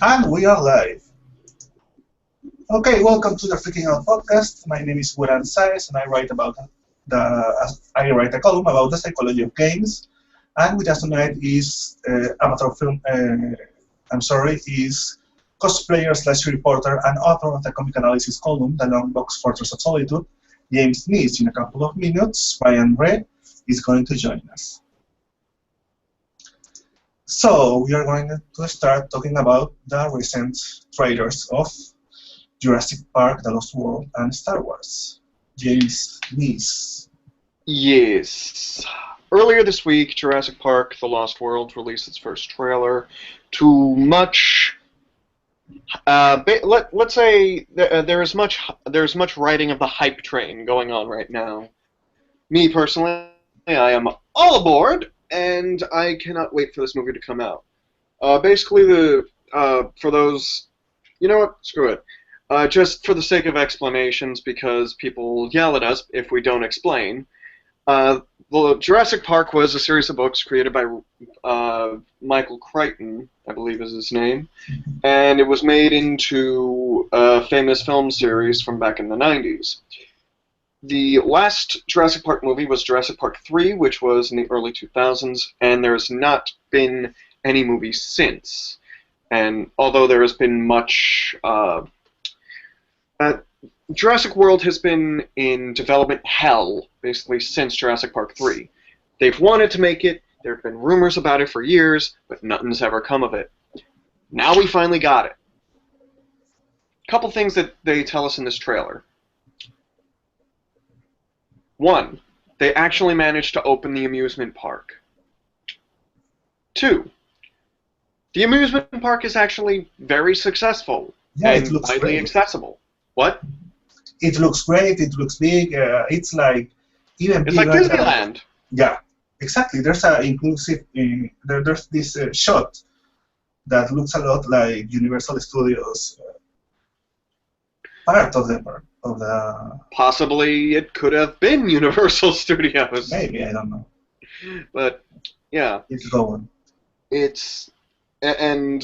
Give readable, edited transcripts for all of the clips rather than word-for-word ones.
And we are live. Okay, welcome to the Freaking Out podcast. My name is Hugo Aranzaes, and I write a column about the psychology of games. And with us tonight is amateur film. Is cosplayer slash reporter and author of the comic analysis column, The Long Box Fortress of Solitude, James Neese. In a couple of minutes, Ryan Ray is going to join us. So we are going to start talking about the recent trailers of Jurassic Park, The Lost World, and Star Wars. James Neese. Yes. Earlier this week, Jurassic Park, The Lost World released its first trailer. Too much. Let's say there's much riding of the hype train going on right now. Me personally, I am all aboard, and I cannot wait for this movie to come out. Basically, for those, you know what? Screw it. Just for the sake of explanations, because people yell at us if we don't explain. Well, Jurassic Park was a series of books created by Michael Crichton, I believe is his name, and it was made into a famous film series from back in the 90s. The last Jurassic Park movie was Jurassic Park 3, which was in the early 2000s, and there's not been any movie since. And although there has been much... Jurassic World has been in development hell, basically, since Jurassic Park 3. They've wanted to make it, there have been rumors about it for years, but nothing's ever come of it. Now we finally got it. Couple things that they tell us in this trailer. One, they actually managed to open the amusement park. Two, the amusement park is actually very successful and widely accessible. What? It looks great. It looks big. It's like even bigger. It's like Disneyland. Yeah, exactly. There's a inclusive. There's this shot that looks a lot like Universal Studios part of the Possibly it could have been Universal Studios. Maybe, I don't know. But yeah, it's going. It's and.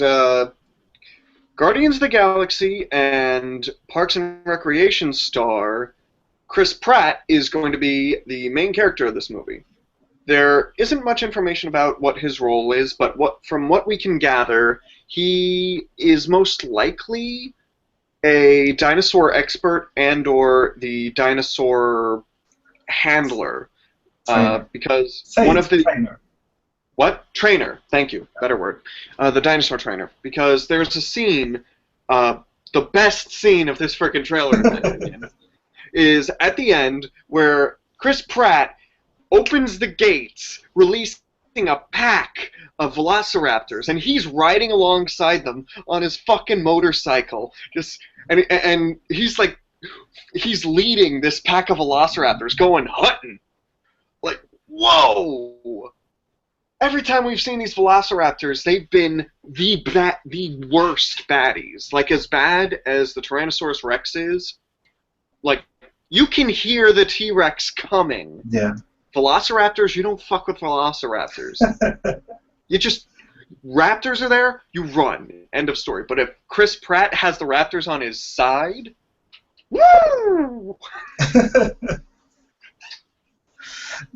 Guardians of the Galaxy and Parks and Recreation star Chris Pratt is going to be the main character of this movie. There isn't much information about what his role is, but from what we can gather, he is most likely a dinosaur expert and/or the dinosaur handler, because one of the trainer. What? Trainer. Thank you. Better word. The dinosaur trainer. Because there's a scene, the best scene of this frickin' trailer, in my opinion, is at the end where Chris Pratt opens the gates, releasing a pack of velociraptors, and he's riding alongside them on his fucking motorcycle. And he's like, he's leading this pack of velociraptors going hunting. Like, whoa! Every time we've seen these velociraptors, they've been the worst baddies. Like, as bad as the Tyrannosaurus Rex is, like, you can hear the T-Rex coming. Yeah. Velociraptors, you don't fuck with velociraptors. You just... Raptors are there, you run. End of story. But if Chris Pratt has the raptors on his side... Woo!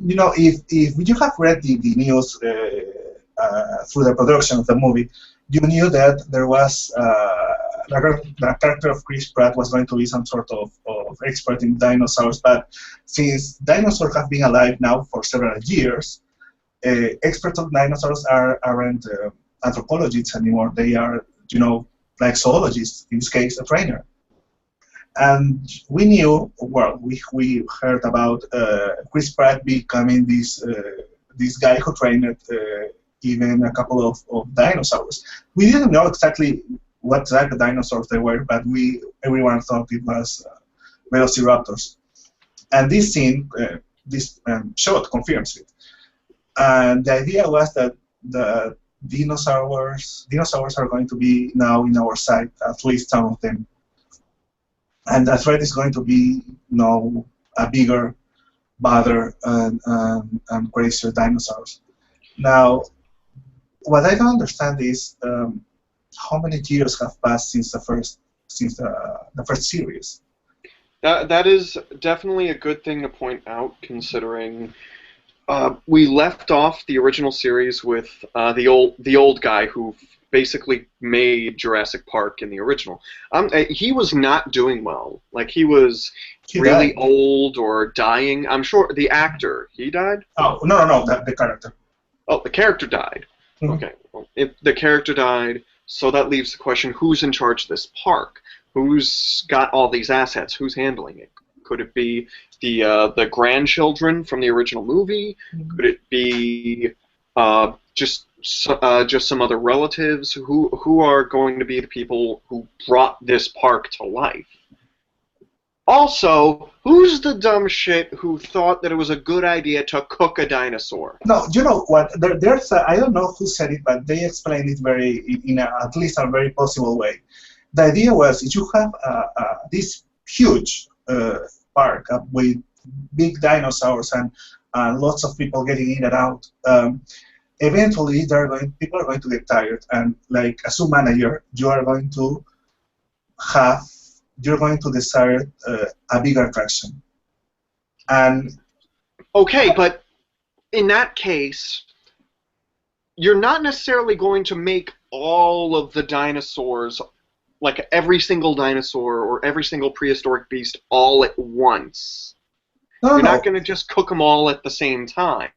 You know, if you have read the news through the production of the movie, you knew that there was the character of Chris Pratt was going to be some sort of expert in dinosaurs, but since dinosaurs have been alive now for several years, experts of dinosaurs aren't anthropologists anymore. They are, you know, like zoologists, in this case, a trainer. And we knew, well, we heard about Chris Pratt becoming this guy who trained even a couple of dinosaurs. We didn't know exactly what type of dinosaurs they were, but everyone thought it was velociraptors. And this scene, this shot confirms it. And the idea was that the dinosaurs are going to be now in our sight, at least some of them. And that threat is going to be, you know, a bigger, badder, and crazier dinosaurs. Now, what I don't understand is how many years have passed since the first series? That is definitely a good thing to point out, considering we left off the original series with the old guy who basically made Jurassic Park in the original. He was not doing well. Like, he was He really died. old or dying. I'm sure the actor, he died? Oh, no, the character. Oh, the character died. Mhm. Okay, well, if the character died, so that leaves the question, who's in charge of this park? Who's got all these assets? Who's handling it? Could it be the grandchildren from the original movie? Could it be just some other relatives? Who are going to be the people who brought this park to life? Also, who's the dumb shit who thought that it was a good idea to cook a dinosaur? No, you know what? There's I don't know who said it, but they explained it at least a very possible way. The idea was if you have this huge park with big dinosaurs and lots of people getting in and out, eventually people are going to get tired, and like as a manager, you're going to desire a bigger attraction. And Okay, but in that case, you're not necessarily going to make all of the dinosaurs, like every single dinosaur or every single prehistoric beast, all at once. You're not going to just cook them all at the same time.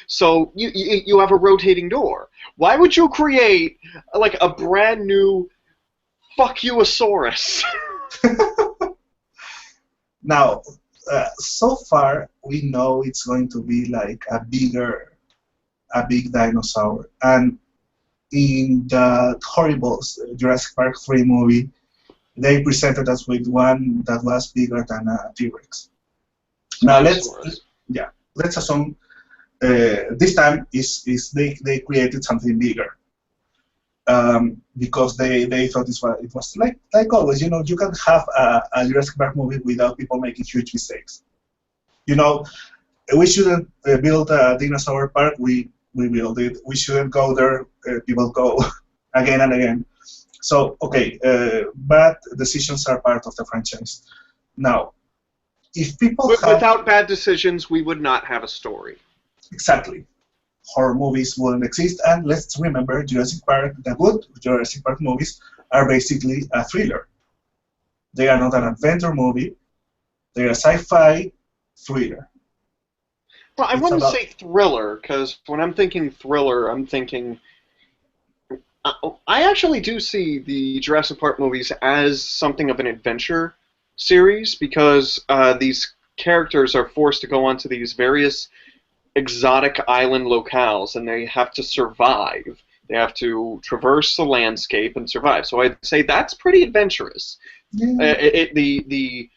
So you have a rotating door. Why would you create like a brand new fuck you-asaurus? Now, so far we know it's going to be like a big dinosaur, and in the horrible Jurassic Park 3 movie, they presented us with one that was bigger than a T-Rex. Now let's assume this time they created something bigger. Because they thought it was like always, you know, you can have a Jurassic Park movie without people making huge mistakes. You know, we shouldn't build a dinosaur park. We build it. We shouldn't go there. People go again and again. So okay, bad decisions are part of the franchise. Now, if people without bad decisions, we would not have a story. Exactly. Horror movies wouldn't exist, and let's remember Jurassic Park, the good Jurassic Park movies are basically a thriller. They are not an adventure movie, they're a sci-fi thriller. Well, I wouldn't say thriller, because when I'm thinking thriller, I'm thinking... I actually do see the Jurassic Park movies as something of an adventure series, because these characters are forced to go onto these various exotic island locales, and they have to survive. They have to traverse the landscape and survive. So I'd say that's pretty adventurous. Yeah. The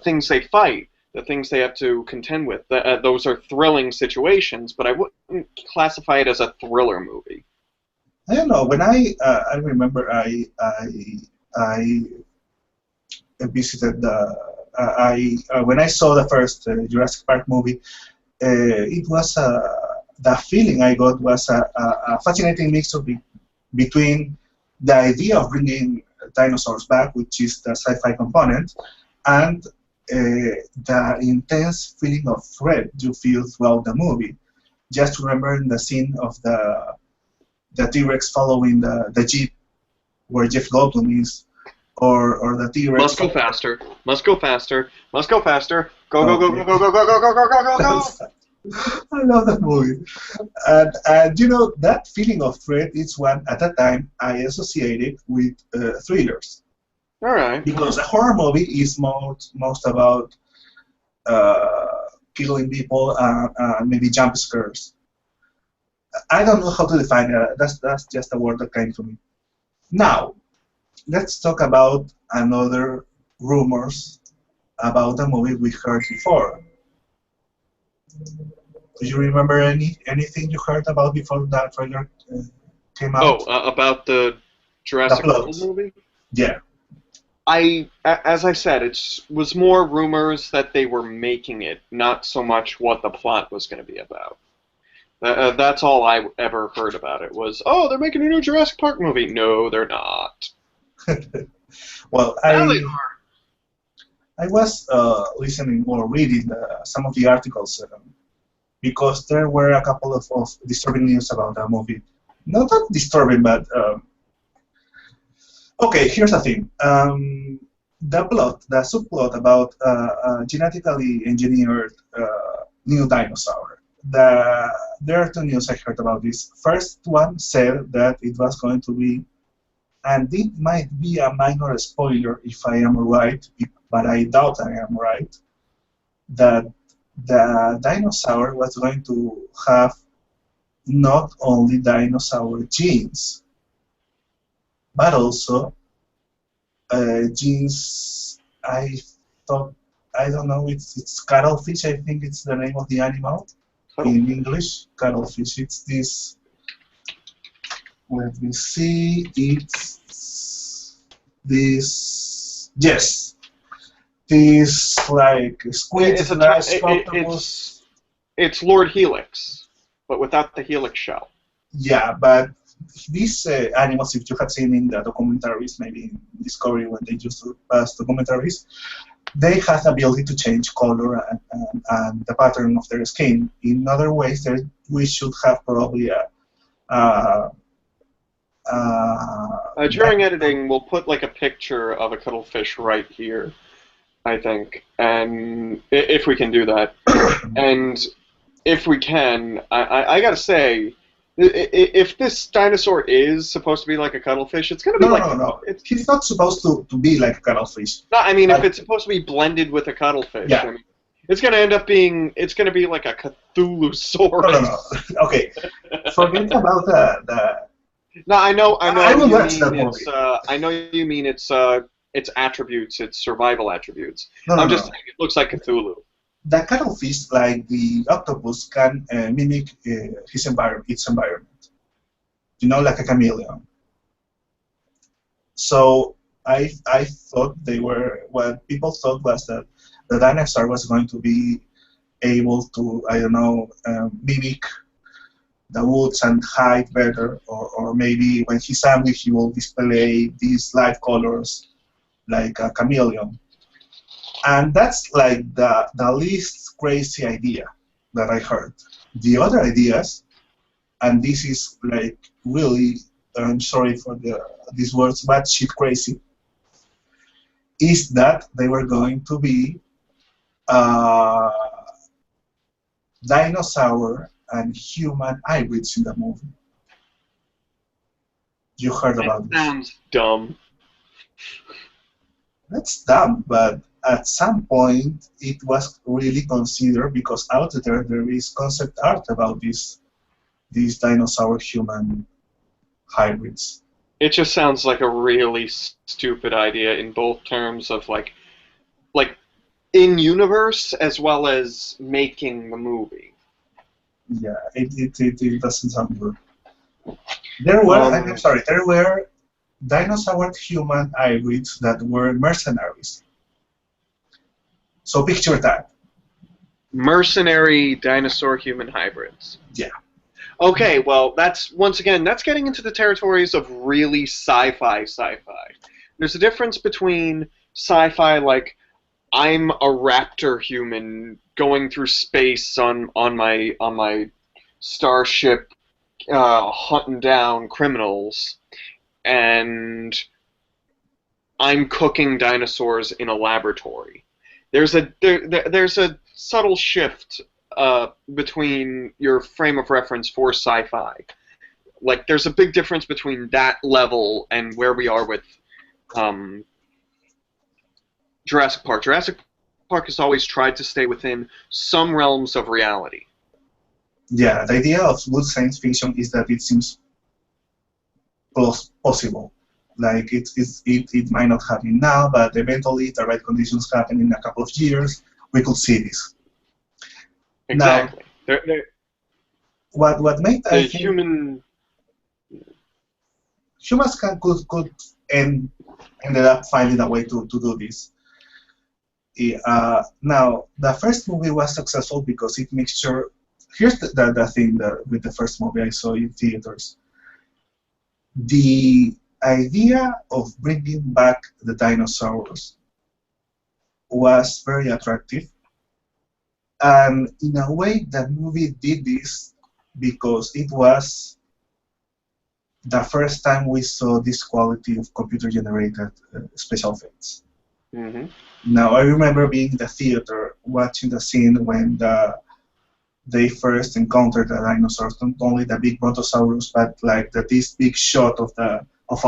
things they fight, the things they have to contend with, those are thrilling situations, but I wouldn't classify it as a thriller movie. I don't know. When I remember I visited when I saw the first Jurassic Park movie. It was the feeling I got was a fascinating mixture between the idea of bringing dinosaurs back, which is the sci-fi component, and the intense feeling of threat you feel throughout the movie. Just remembering the scene of the T-Rex following the jeep where Jeff Goldblum is, or the T-Rex. Must go faster. Must go faster. Must go faster. Go, go, go, go, go, go, go, go, go, go, go, go, go. I love that movie. And you know, that feeling of threat is one, at that time, I associated with thrillers. All right. Because a horror movie is most about killing people and maybe jump scares. I don't know how to define it. That's just a word that came to me. Now, let's talk about another rumors about the movie we heard before. Do you remember anything you heard about before that trailer came out? Oh, about the Jurassic World movie? Yeah. As I said, it was more rumors that they were making it, not so much what the plot was going to be about. That's all I ever heard about it was, oh, they're making a new Jurassic Park movie. No, they're not. Well, Now they are. I was listening or reading some of the articles because there were a couple of disturbing news about that movie. Not that disturbing, but okay. Here's the thing: the subplot about genetically engineered new dinosaur. There are two news I heard about this. First one said that it was going to be, and it might be a minor spoiler if I am right, but I doubt I am right, that the dinosaur was going to have not only dinosaur genes, but also genes. I don't know. It's cuttlefish. I think it's the name of the animal in English. Cuttlefish. It's this. Let me see. It's this. Yes. This like squid slash octopus. It's Lord Helix, but without the helix shell. Yeah, but these animals, if you have seen in the documentaries, maybe in Discovery when they used to pass documentaries, they have the ability to change color and the pattern of their skin. In other ways, we should have probably during editing, we'll put like a picture of a cuttlefish right here, I think, and if we can do that, and if we can, I gotta say, if this dinosaur is supposed to be like a cuttlefish, it's gonna be no. He's not supposed to be like a cuttlefish. No, I mean if it's supposed to be blended with a cuttlefish, yeah. I mean, it's gonna end up being. It's gonna be like a Cthulhu-saurus. No. Okay, forget about the. No, I know. I will watch that movie. I know you mean its attributes, its survival attributes. No, I'm just saying it looks like Cthulhu. The cuttlefish, like the octopus, can mimic its environment. You know, like a chameleon. So I thought what people thought was that the dinosaur was going to be able to, I don't know, mimic the woods and hide better, or maybe when he's angry he will display these light colors like a chameleon. And that's like the least crazy idea that I heard. The other ideas, and this is like really, I'm sorry for these words, but shit crazy, is that they were going to be dinosaur and human hybrids in the movie. You heard about this? That sounds dumb. That's dumb, but at some point it was really considered because out there is concept art about these dinosaur human hybrids. It just sounds like a really stupid idea in both terms of like in universe as well as making the movie. Yeah, it doesn't sound good. There were dinosaur human hybrids that were mercenaries. So picture that. Mercenary dinosaur human hybrids. Yeah. Okay, well, that's getting into the territories of really sci-fi. There's a difference between sci-fi like I'm a raptor human going through space on my starship hunting down criminals, and I'm cooking dinosaurs in a laboratory. There's a subtle shift between your frame of reference for sci-fi. Like, there's a big difference between that level and where we are with Jurassic Park. Jurassic Park has always tried to stay within some realms of reality. Yeah, the idea of good science fiction is that it seems possible. Like it might not happen now, but eventually, if the right conditions happen in a couple of years, we could see this. Exactly. Now, what made I think humans could ended up finding a way to do this. Now, the first movie was successful because it mixtured here's the thing that with the first movie I saw in theaters. The idea of bringing back the dinosaurs was very attractive, and in a way, the movie did this because it was the first time we saw this quality of computer-generated special effects. Mm-hmm. Now, I remember being in the theater watching the scene when they first encountered the dinosaurs, not only the big brontosaurus, but like this big shot of a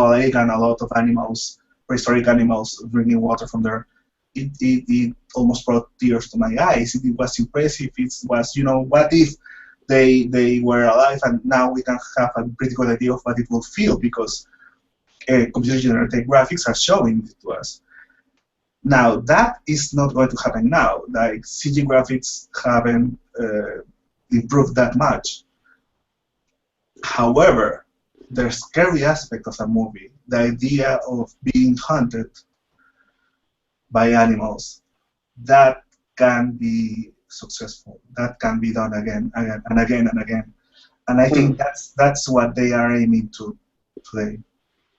lake and a lot of animals, prehistoric animals, drinking water from there. It almost brought tears to my eyes. It was impressive. It was, what if they were alive, and now we can have a pretty good idea of what it will feel, because computer-generated graphics are showing it to us. Now, that is not going to happen now. Like, CG graphics haven't improved that much. However, the scary aspect of the movie, the idea of being hunted by animals, that can be successful. That can be done again and again and again. And I think that's what they are aiming to today.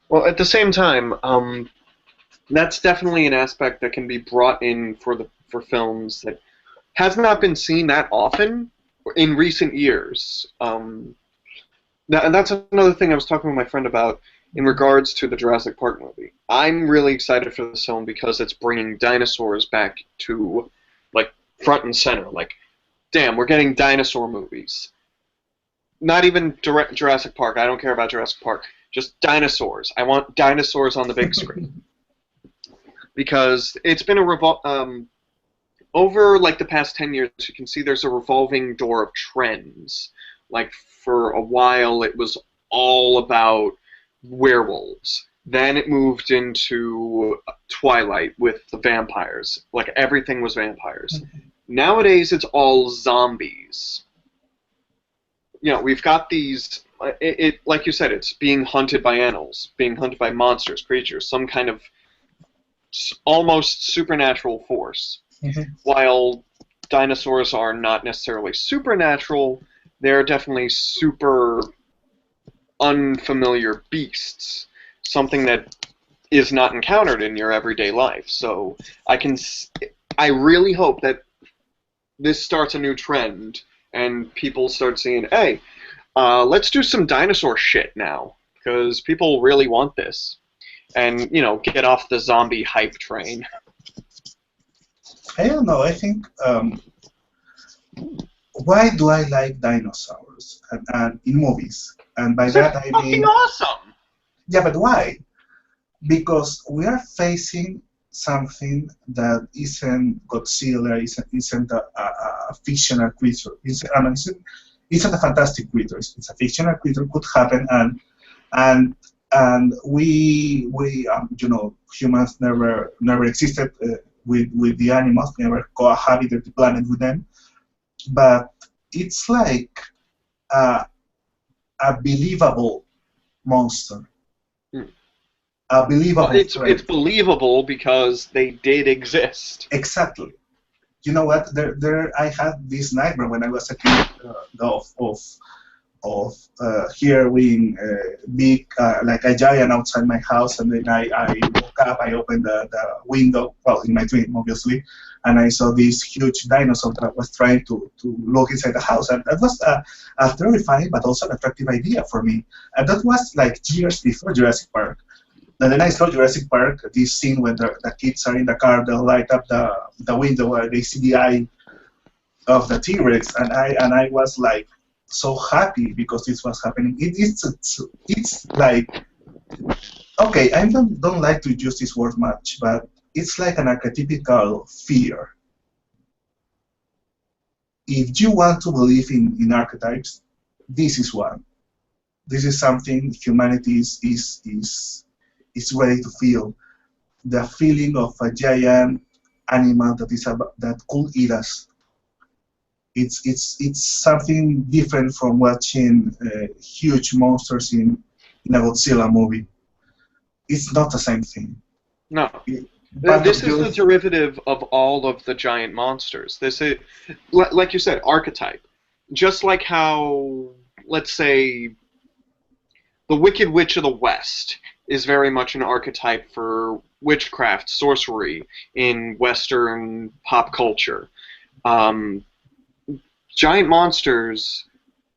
Well, at the same time, that's definitely an aspect that can be brought in for films that has not been seen that often in recent years. And that's another thing I was talking with my friend about in regards to the Jurassic Park movie. I'm really excited for this film because it's bringing dinosaurs back to, like, front and center. Like, damn, we're getting dinosaur movies. Not even Jurassic Park. I don't care about Jurassic Park. Just dinosaurs. I want dinosaurs on the big screen. Because it's been over like the past 10 years, you can see there's a revolving door of trends. Like, for a while, it was all about werewolves. Then it moved into Twilight with the vampires. Like, everything was vampires. Nowadays, it's all zombies. We've got these... like you said, it's being hunted by animals, being hunted by monsters, creatures, some kind of almost supernatural force. While dinosaurs are not necessarily supernatural, they're definitely super unfamiliar beasts, something that is not encountered in your everyday life. So I really hope that this starts a new trend and people start seeing, hey, let's do some dinosaur shit now, because people really want this, and get off the zombie hype train. I don't know. I think why do I like dinosaurs and in movies? And by that I mean, awesome. Yeah, but why? Because we are facing something that isn't Godzilla, isn't a fictional creature. Isn't a fantastic creature. It's a fictional creature. Could happen, and we humans never existed with the animals, never cohabited the planet with them. But it's like a believable monster. A believable threat. It's believable because they did exist. Exactly. You know what? I had this nightmare when I was a kid of hearing big like a giant outside my house, and then I woke up. I opened the window, well, in my dream, obviously, and I saw this huge dinosaur that was trying to look inside the house, and that was a terrifying but also an attractive idea for me. And that was like years before Jurassic Park. And then I saw Jurassic Park, this scene when the kids are in the car, they light up the window where they see the eye of the T-Rex, and I was like so happy because this was happening. It's like, okay, I don't like to use this word much, but it's like an archetypical fear. If you want to believe in archetypes, this is one. This is something humanity is ready to feel. The feeling of a giant animal that could eat us. It's something different from watching huge monsters in a Godzilla movie. It's not the same thing. No. This is the derivative of all of the giant monsters. This is, like you said, archetype. just like how, let's say, the Wicked Witch of the West is very much an archetype for witchcraft, sorcery in Western pop culture. Um, Giant monsters,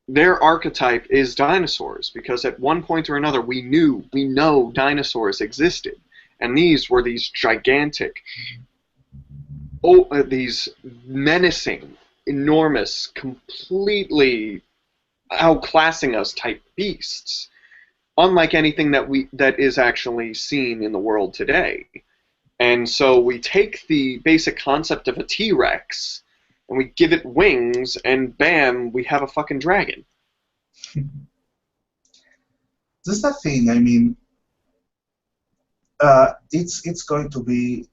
their archetype is dinosaurs, because at one point or another we know dinosaurs existed, and these gigantic, these menacing, enormous, completely outclassing us type beasts, unlike anything that is actually seen in the world today. And so we take the basic concept of a T-Rex and we give it wings, and bam, we have a fucking dragon. That's the thing. I mean, it's going to be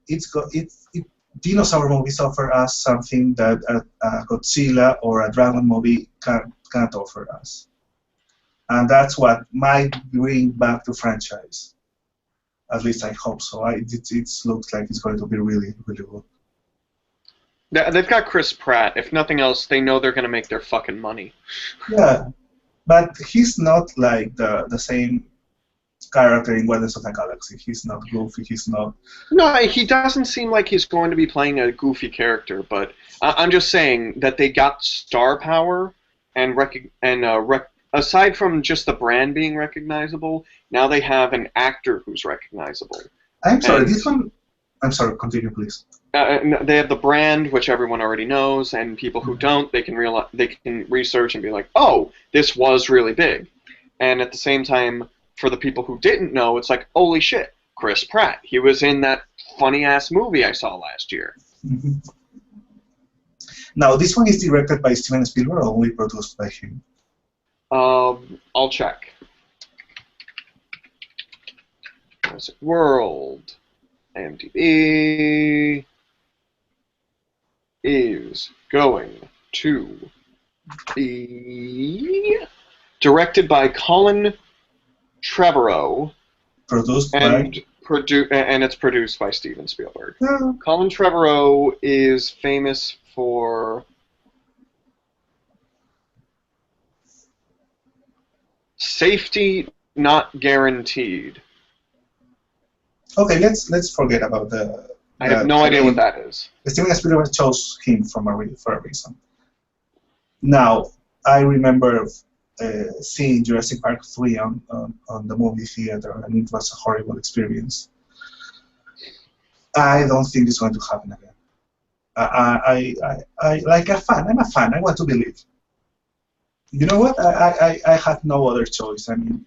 dinosaur movies offer us something that a Godzilla or a dragon movie can't offer us, and that's what might bring back the franchise. At least I hope so. It looks like it's going to be really, really good. They've got Chris Pratt. If nothing else, they know they're going to make their fucking money. Yeah, but he's not like the same character in Guardians of the Galaxy. He's not goofy. He's not. No, he doesn't seem like he's going to be playing a goofy character. But I'm just saying that they got star power and aside from just the brand being recognizable, now they have an actor who's recognizable. I'm sorry. This one. I'm sorry. Continue, please. They have the brand, which everyone already knows, and people who don't, they can research and be like, "Oh, this was really big." And at the same time, for the people who didn't know, it's like, "Holy shit, Chris Pratt! He was in that funny ass movie I saw last year." Mm-hmm. Now, this one is directed by Steven Spielberg, or only produced by him? I'll check. Jurassic World, IMDb is going to be directed by Colin Trevorrow. Produced and it's produced by Steven Spielberg. Yeah. Colin Trevorrow is famous for Safety Not Guaranteed. Okay, let's forget about the. I have no idea what that is. Steven Spielberg chose him for a reason. Now, I remember seeing Jurassic Park 3 on the movie theater, and it was a horrible experience. I don't think it's going to happen again. I like a fan. I'm a fan. I want to believe. You know what? I have no other choice. I mean,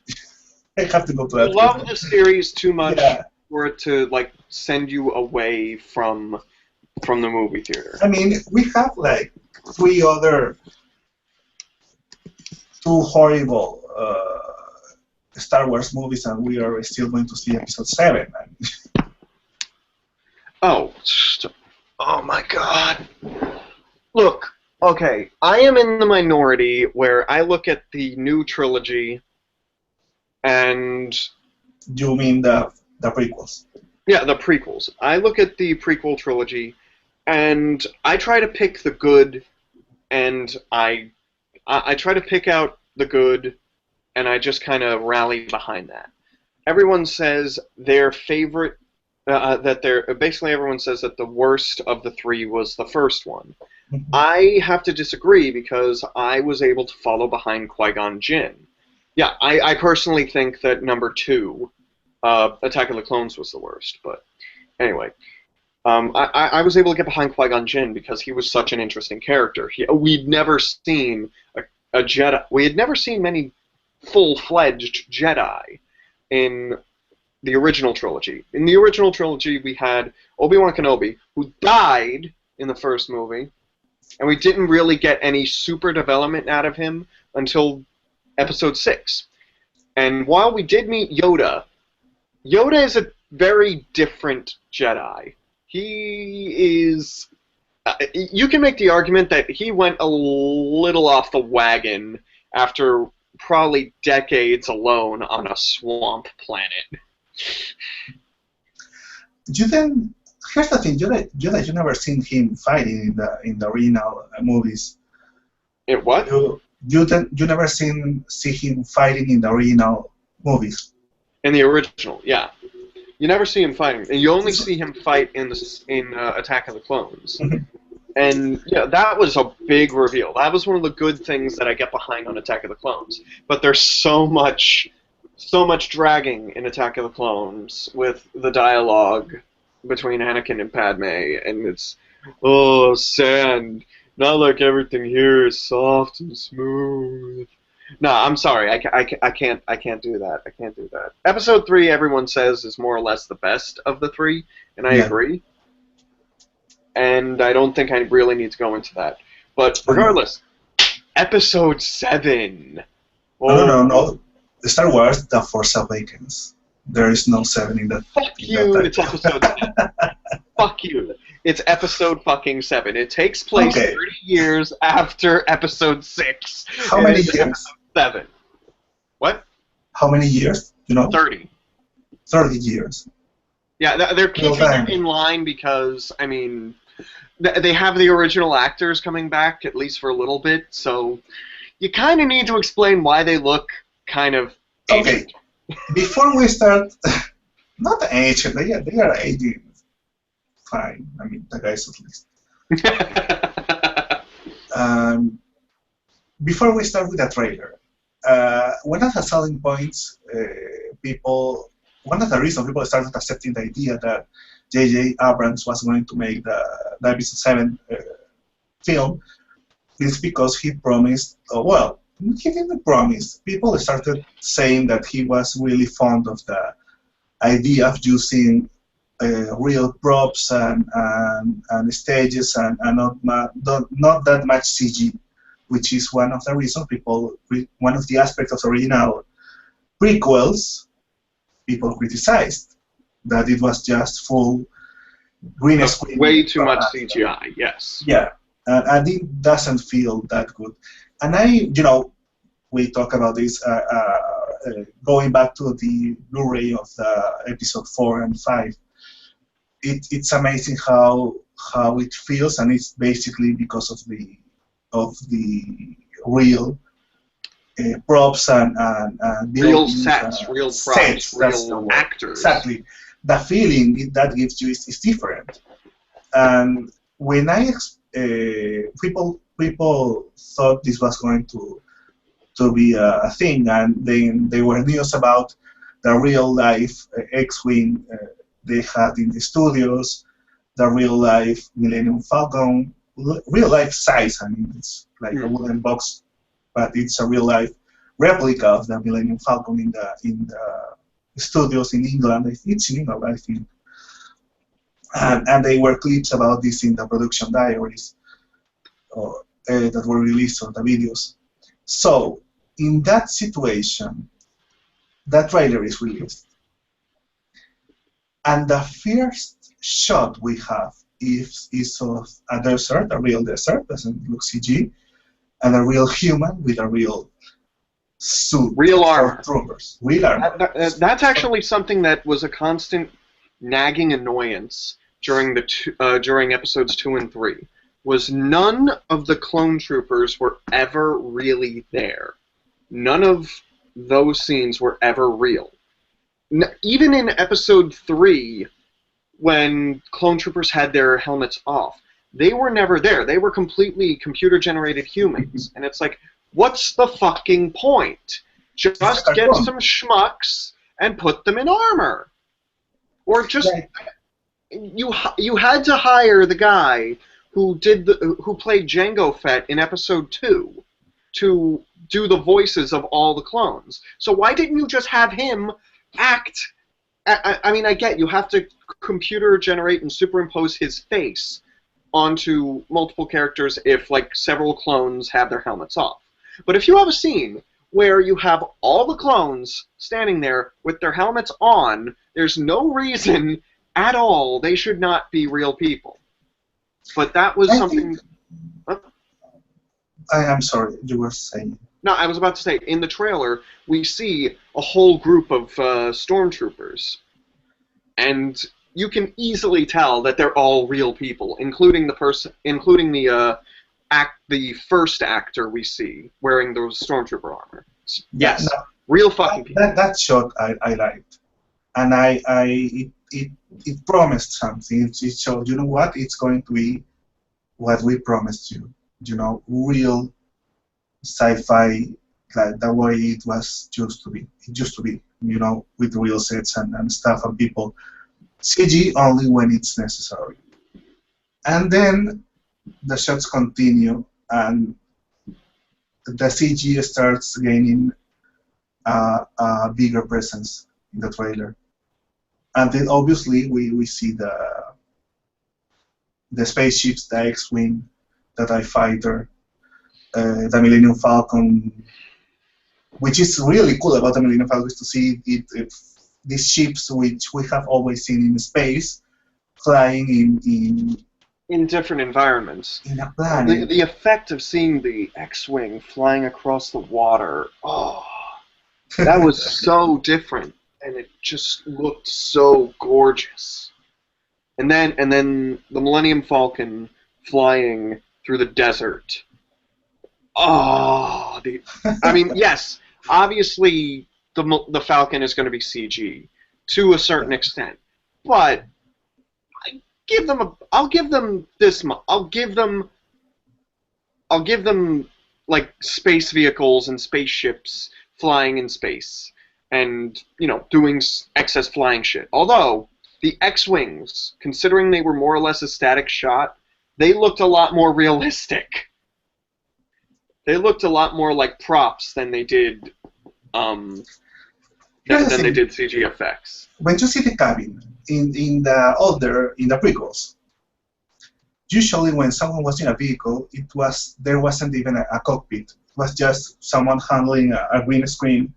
I have to go to that. I love the series too much for it to like send you away from the movie theater. I mean, we have like 3 other too horrible Star Wars movies, and we are still going to see Episode 7. Oh my God! Look, okay, I am in the minority where I look at the new trilogy, and you mean the prequels? Yeah, the prequels. I look at the prequel trilogy, and I try to pick the good, and I try to pick out the good, and I just kind of rally behind that. Everyone says their favorite, basically everyone says that the worst of the 3 was the first one. Mm-hmm. I have to disagree because I was able to follow behind Qui-Gon Jinn. Yeah, I personally think that number 2, Attack of the Clones, was the worst, but anyway. I was able to get behind Qui-Gon Jinn because he was such an interesting character. We'd never seen a Jedi. We had never seen many full-fledged Jedi in the original trilogy. In the original trilogy, we had Obi-Wan Kenobi, who died in the first movie, and we didn't really get any super development out of him until Episode 6. And while we did meet Yoda, Yoda is a very different Jedi. He is... you can make the argument that he went a little off the wagon after probably decades alone on a swamp planet. Here's the thing, Yoda, you never seen him fighting in the original movies. It what? You never see him fighting in the original movies. In the original, yeah. You never see him fighting, and you only see him fight in Attack of the Clones. And yeah, that was a big reveal. That was one of the good things that I get behind on Attack of the Clones. But there's so much dragging in Attack of the Clones with the dialogue between Anakin and Padme, and it's sand. Not like everything here is soft and smooth. No, I'm sorry. I can't do that. I can't do that. Episode 3, everyone says, is more or less the best of the 3, and I agree. And I don't think I really need to go into that. But regardless, Episode 7. No. Star Wars: The Force Awakens. There is no 7 in that. Fuck you! It's Episode 7. Fuck you! It's Episode fucking 7. It takes place 30 years after Episode 6. How many years? Episode 7. What? How many years? 30. 30 years. Yeah, they're keeping it in line because, I mean, they have the original actors coming back, at least for a little bit, so you kind of need to explain why they look kind of aged. Before we start, not aged, they are aging fine. I mean, the guys at least. Before we start with the trailer, one of the selling points, one of the reasons people started accepting the idea that J.J. Abrams was going to make the Episode 7 film is because he promised, he didn't promise. People started saying that he was really fond of the idea of using real props and stages and not that much CG, which is one of the reasons one of the aspects of the original prequels people criticized, that it was just full green screen. Way too much CGI, yes. Yeah, and it doesn't feel that good. And we talk about this going back to the Blu-ray of the Episode 4 and 5. It's amazing how it feels, and it's basically because of the real props and real sets, real props, real actors. Exactly. The feeling that gives you is different. And when people thought this was going to be a thing, and then there were news about the real life X-wing they had in the studios, the real life Millennium Falcon, real life size. I mean, it's like a wooden box, but it's a real life replica of the Millennium Falcon in the studios in England. It's in England, I think. And there were clips about this in the production diaries that were released on the videos. So, in that situation, that trailer is released. And the first shot we have is of a desert, a real desert, doesn't look CG, and a real human with a real suit. Real armor. Troopers. Real armor. That's actually something that was a constant nagging annoyance during episodes 2 and 3. Was none of the clone troopers were ever really there. None of those scenes were ever real. Even in episode 3, when clone troopers had their helmets off, they were never there. They were completely computer-generated humans. And it's like, what's the fucking point? Just get some schmucks and put them in armor. Or just... You had to hire the guy who played Jango Fett in episode 2 to do the voices of all the clones. So why didn't you just have him act? I mean, I get you have to computer generate and superimpose his face onto multiple characters if, like, several clones have their helmets off. But if you have a scene where you have all the clones standing there with their helmets on, there's no reason at all they should not be real people. But that was something... I'm sorry, you were saying... No, I was about to say, in the trailer, we see a whole group of stormtroopers. And you can easily tell that they're all real people, including the the first actor we see wearing those stormtrooper armor. Yeah, Yes, no, real fucking people. that shot I liked, and it promised something. It showed, you know what, it's going to be what we promised you. You know, real sci-fi, like the way it was used to be. It used to be, you know, with real sets and stuff and people. CG only when it's necessary. And then the shots continue, and the CG starts gaining a bigger presence in the trailer. And then obviously we see the spaceships, the X-Wing, the TIE Fighter, the Millennium Falcon, which is really cool about the Millennium Falcon is to see these ships which we have always seen in space flying in different environments. In a planet. The effect of seeing the X-Wing flying across the water, oh, that was so different, and it just looked so gorgeous. And then the Millennium Falcon flying through the desert. Oh, I mean, yes, obviously the Falcon is going to be CG to a certain extent, but I'll give them like space vehicles and spaceships flying in space, and doing excess flying shit. Although the X-wings, considering they were more or less a static shot, they looked a lot more realistic. They looked a lot more like props than they did CG effects. When you see the cabin in the prequels, usually when someone was in a vehicle, there wasn't even a cockpit. It was just someone handling a green screen,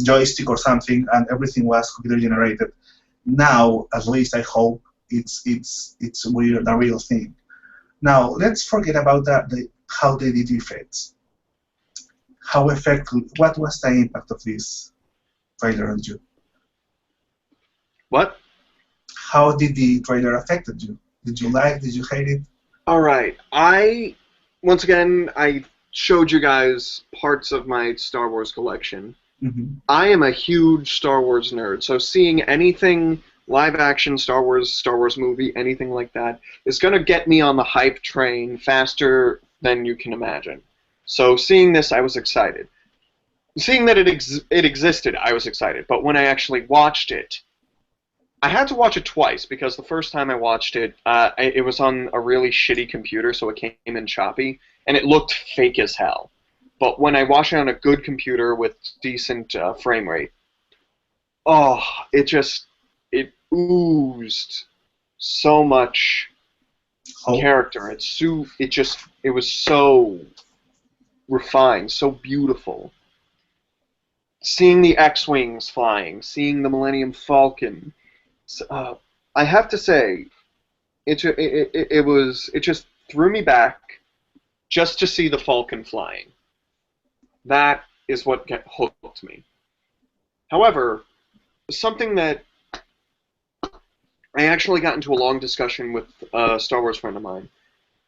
joystick or something, and everything was computer generated. Now, at least I hope it's the real thing. Now let's forget about how they did effects. How effective? What was the impact of this trailer on you? What? How did the trailer affected you? Did you like? Did you hate it? All right. Once again, I showed you guys parts of my Star Wars collection. Mm-hmm. I am a huge Star Wars nerd, so seeing anything live-action Star Wars movie, anything like that, is going to get me on the hype train faster than you can imagine. So seeing this, I was excited. Seeing that it existed, I was excited. But when I actually watched it, I had to watch it twice, because the first time I watched it, it was on a really shitty computer, so it came in choppy, and it looked fake as hell. But when I watched it on a good computer with decent frame rate, oh, it oozed so much character. It was so refined, so beautiful. Seeing the X-wings flying, seeing the Millennium Falcon, I have to say, it just threw me back just to see the Falcon flying. That is what hooked me. However, something that I actually got into a long discussion with a Star Wars friend of mine.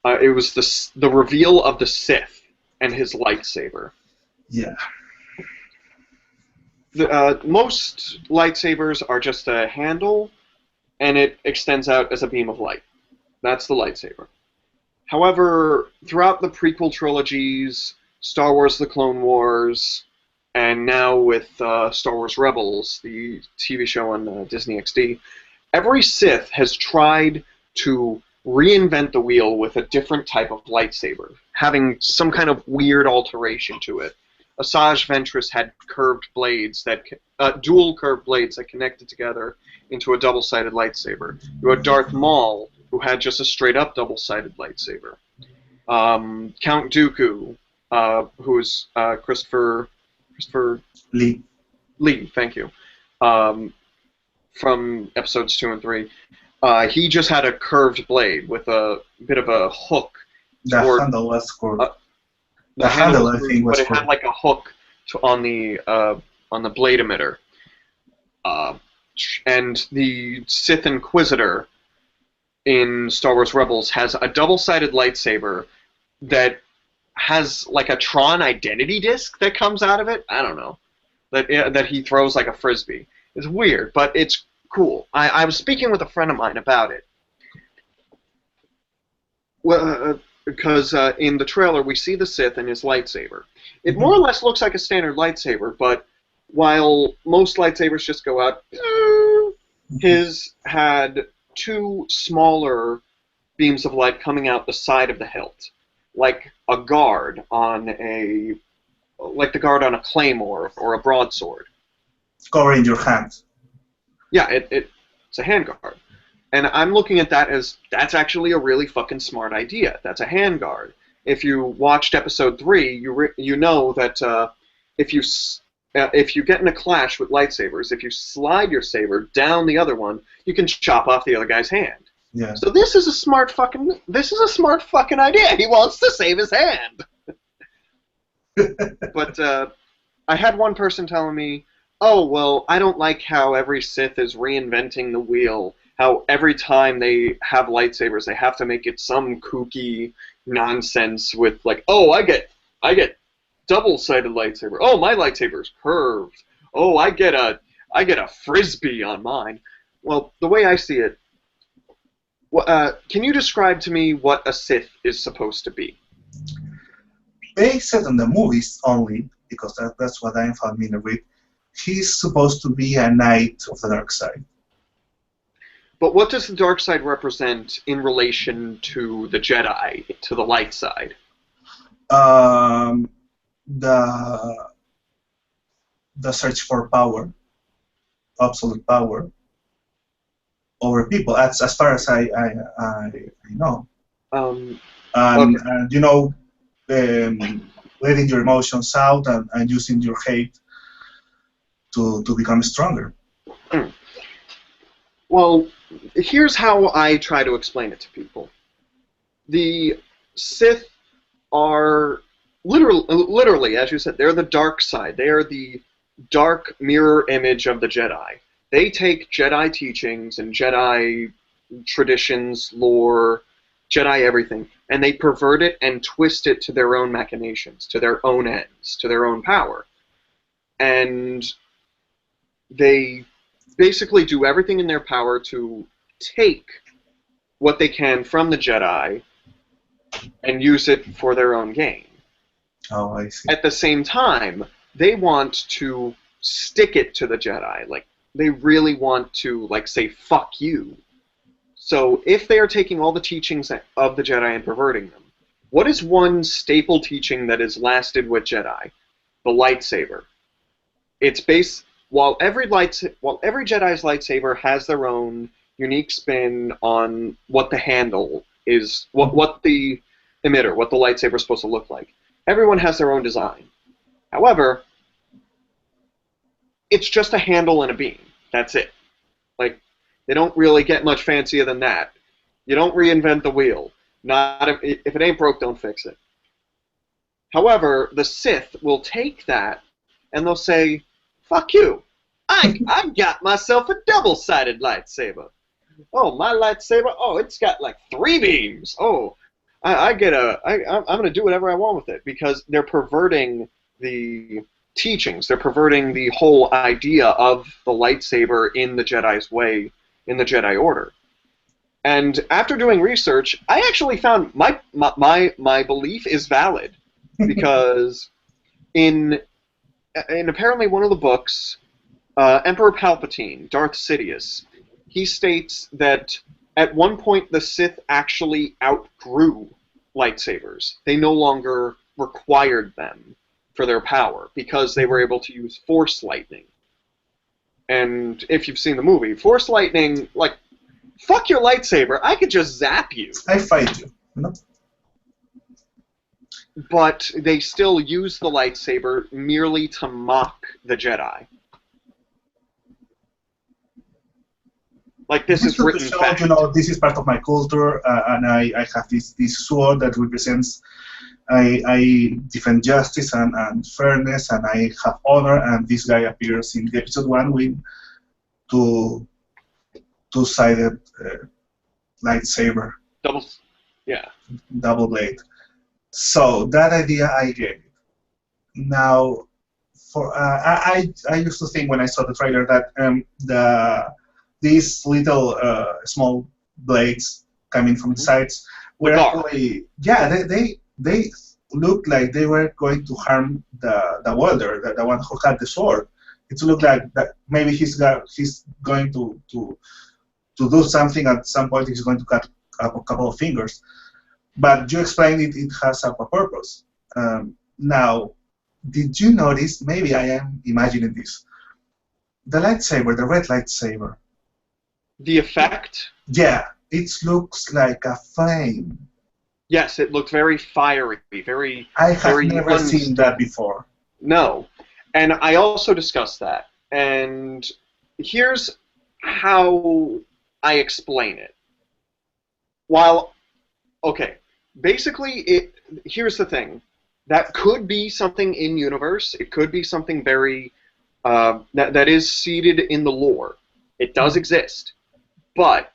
It was the reveal of the Sith and his lightsaber. Yeah. Most lightsabers are just a handle, and it extends out as a beam of light. That's the lightsaber. However, throughout the prequel trilogies, Star Wars The Clone Wars, and now with Star Wars Rebels, the TV show on Disney XD, every Sith has tried to reinvent the wheel with a different type of lightsaber, having some kind of weird alteration to it. Asajj Ventress had curved blades dual curved blades that connected together into a double-sided lightsaber. You had Darth Maul, who had just a straight-up double-sided lightsaber. Count Dooku, who is Christopher Lee. Lee, thank you. From episodes 2 and 3. He just had a curved blade with a bit of a hook. The handle was curved. The handle, I think, was curved. But it had like a hook on the blade emitter. And the Sith Inquisitor in Star Wars Rebels has a double-sided lightsaber that has like a Tron identity disc that comes out of it. I don't know. That he throws like a frisbee. It's weird, but it's cool. I was speaking with a friend of mine about it. Well, because in the trailer we see the Sith and his lightsaber. It more or less looks like a standard lightsaber, but while most lightsabers just go out, his had two smaller beams of light coming out the side of the hilt, like a guard on a, like the guard on a claymore or a broadsword. Covering your hand. Yeah, it's a handguard. And I'm looking at that as, that's actually a really fucking smart idea. That's a handguard. If you watched episode 3, you know that if you get in a clash with lightsabers, if you slide your saber down the other one, you can chop off the other guy's hand. Yeah. So this is a smart fucking idea. He wants to save his hand. But I had one person telling me, oh, well, I don't like how every Sith is reinventing the wheel. How every time they have lightsabers, they have to make it some kooky nonsense with like, oh, I get double-sided lightsaber. Oh, my lightsaber's curved. Oh, I get a frisbee on mine. Well, the way I see it, can you describe to me what a Sith is supposed to be? Based on the movies only, because that's what I'm familiar with, he's supposed to be a knight of the dark side. But what does the dark side represent in relation to the Jedi, to the light side? The search for power, absolute power, over people. As far as I know. Okay. And you know, letting your emotions out and using your hate to become stronger. Well, here's how I try to explain it to people. The Sith are literally, as you said, they're the dark side. They are the dark mirror image of the Jedi. They take Jedi teachings and Jedi traditions, lore, Jedi everything, and they pervert it and twist it to their own machinations, to their own ends, to their own power. And they basically do everything in their power to take what they can from the Jedi and use it for their own gain. Oh, I see. At the same time, they want to stick it to the Jedi. Like, they really want to, like, say, fuck you. So if they are taking all the teachings of the Jedi and perverting them, what is one staple teaching that has lasted with Jedi? The lightsaber. It's based... While every Jedi's lightsaber has their own unique spin on what the handle is, what the emitter, what the lightsaber is supposed to look like, everyone has their own design. However, it's just a handle and a beam. That's it. Like, they don't really get much fancier than that. You don't reinvent the wheel. Not if it ain't broke, don't fix it. However, the Sith will take that and they'll say, fuck you. I've got myself a double-sided lightsaber. Oh, my lightsaber, oh, it's got like 3 beams. Oh, I'm going to do whatever I want with it, because they're perverting the teachings. They're perverting the whole idea of the lightsaber in the Jedi's way, in the Jedi Order. And after doing research, I actually found my belief is valid, because in apparently one of the books, Emperor Palpatine, Darth Sidious, he states that at one point the Sith actually outgrew lightsabers. They no longer required them for their power because they were able to use Force lightning. And if you've seen the movie, Force lightning, like, fuck your lightsaber, I could just zap you. I fight you. No? But they still use the lightsaber merely to mock the Jedi. Like, this is written fact. You know, this is part of my culture, and I have this sword that represents I defend justice and fairness, and I have honor, and this guy appears in the episode 1 with two-sided lightsaber, Double. Yeah. double blade. So that idea I get it. Now, for I used to think when I saw the trailer that these little small blades coming from the sides The were guard. actually, yeah, they looked like they were going to harm the welder, the one who had the sword. It looked like that maybe he's going to do something at some point. He's going to cut a couple of fingers. But you explained it has a purpose. Now, did you notice? Maybe I am imagining this. The lightsaber, the red lightsaber. The effect. Yeah, it looks like a flame. Yes, it looked very fiery, very. I have very never seen that before. No, and I also discussed that. And here's how I explain it. Okay, basically, here's the thing. That could be something in universe. It could be something very that is seated in the lore. It does exist, but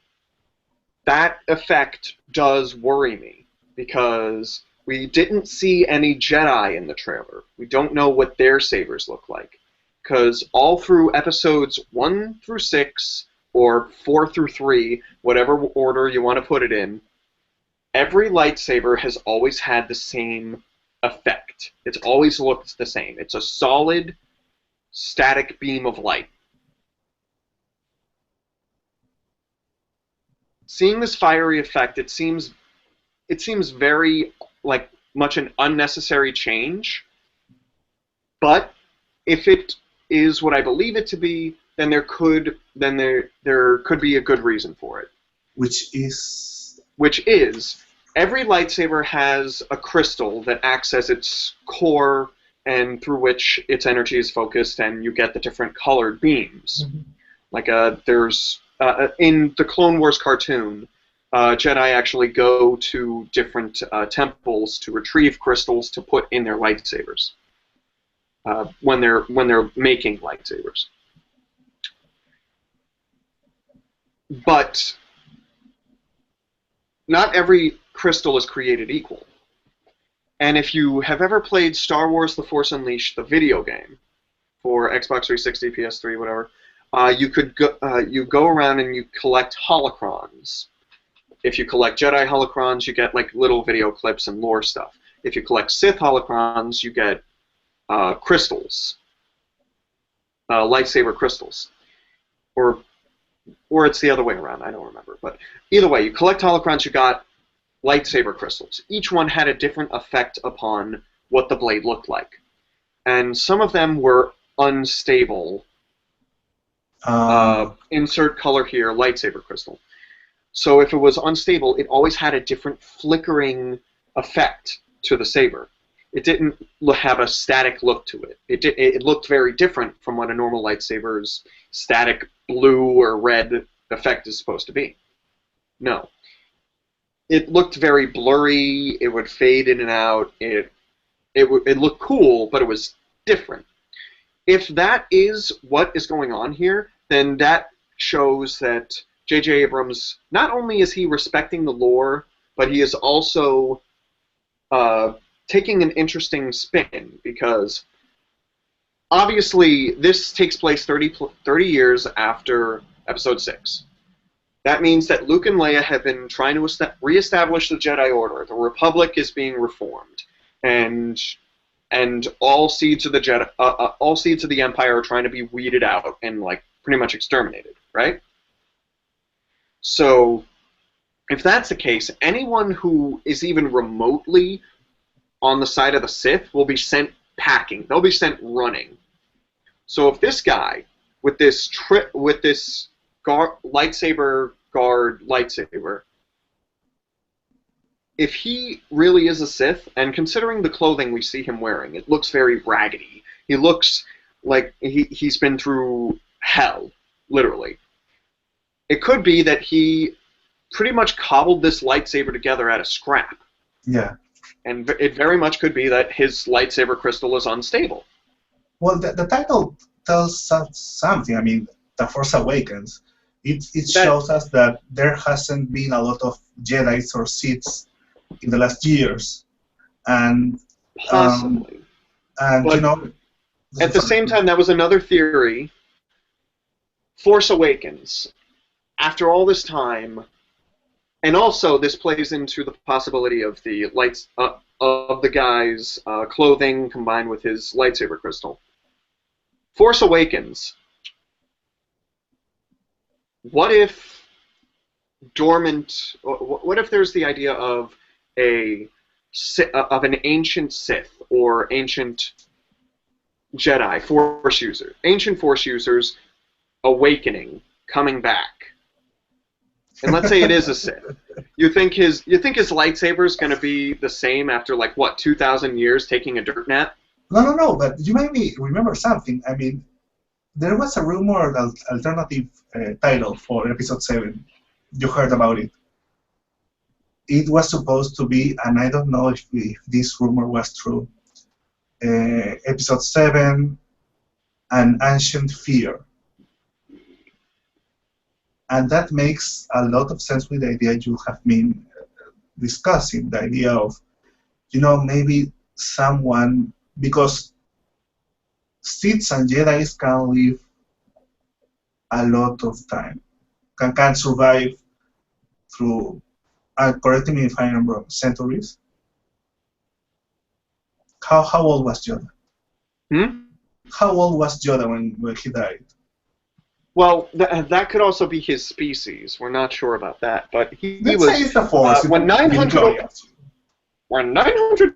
that effect does worry me because we didn't see any Jedi in the trailer. We don't know what their sabers look like because all through episodes 1 through 6 or 4 through 3, whatever order you want to put it in, every lightsaber has always had the same effect. It's always looked the same. It's a solid, static beam of light. Seeing this fiery effect, it seems very like much an unnecessary change. But if it is what I believe it to be, then there could be a good reason for it. Which is Every lightsaber has a crystal that acts as its core and through which its energy is focused, and you get the different colored beams. Mm-hmm. Like there's in the Clone Wars cartoon, Jedi actually go to different temples to retrieve crystals to put in their lightsabers when they're making lightsabers. But not every crystal is created equal. And if you have ever played Star Wars The Force Unleashed, the video game, for Xbox 360, PS3, whatever, you go around and you collect holocrons. If you collect Jedi holocrons, you get like little video clips and lore stuff. If you collect Sith holocrons, you get crystals, lightsaber crystals, or it's the other way around. I don't remember, but either way, you collect holocrons, you got lightsaber crystals. Each one had a different effect upon what the blade looked like, and some of them were unstable. Insert color here, lightsaber crystal. So if it was unstable, it always had a different flickering effect to the saber. It didn't have a static look to it. It looked very different from what a normal lightsaber's static blue or red effect is supposed to be. No. It looked very blurry. It would fade in and out. It looked cool, but it was different. If that is what is going on here, then that shows that J.J. Abrams, not only is he respecting the lore, but he is also taking an interesting spin, because obviously this takes place 30 years after Episode 6. That means that Luke and Leia have been trying to reestablish the Jedi Order. The Republic is being reformed, and all seeds of the Empire are trying to be weeded out and like pretty much exterminated, right? So, if that's the case, anyone who is even remotely on the side of the Sith will be sent packing. They'll be sent running. So if this guy with this lightsaber guard lightsaber, if he really is a Sith, and considering the clothing we see him wearing, it looks very raggedy. He looks like he's been through hell, literally. It could be that he pretty much cobbled this lightsaber together out of scrap. Yeah. And it very much could be that his lightsaber crystal is unstable. Well, the title tells something. I mean, The Force Awakens. It shows us that there hasn't been a lot of Jedi's or Siths in the last years, and Possibly. and you But know, at the same time, that was another theory. Force Awakens. After all this time, and also this plays into the possibility of the lights of the guy's clothing combined with his lightsaber crystal. Force Awakens. What if dormant? What if there's the idea of an ancient Sith or ancient Jedi Force user, ancient Force users awakening, coming back, and let's say it is a Sith. You think his lightsaber is going to be the same after like what 2,000 years taking a dirt nap? No. But you made me remember something. I mean, there was a rumored alternative title for Episode 7. You heard about it. It was supposed to be, and I don't know if this rumor was true. Episode 7, An Ancient Fear. And that makes a lot of sense with the idea you have been discussing, the idea of, maybe someone, because Siths and Jedis can live a lot of time, can survive through, correct me if I'm wrong, centuries. How old was Yoda? How old was Yoda when he died? Well, that could also be his species. We're not sure about that, but he Let's was. Say it's the Force. When 900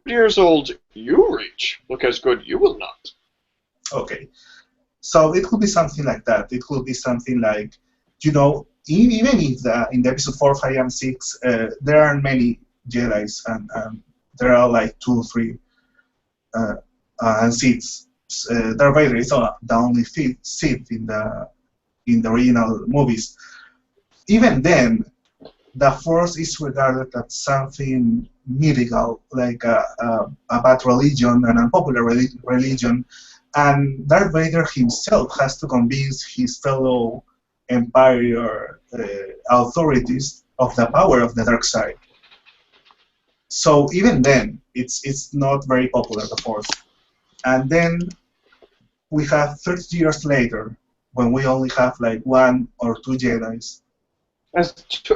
years old you reach, look as good you will not. Okay, so it could be something like that. It could be something like, even if in the episode 4, 5, and 6, there aren't many Jedi's, and there are like 2 or 3 and Siths. Darth Vader is the only Sith in the original movies. Even then, the Force is regarded as something mythical, like a bad religion, an unpopular religion, and Darth Vader himself has to convince his fellow Empire authorities of the power of the dark side. So even then, it's not very popular, the Force. And then we have 30 years later, when we only have like 1 or 2 Jedi's.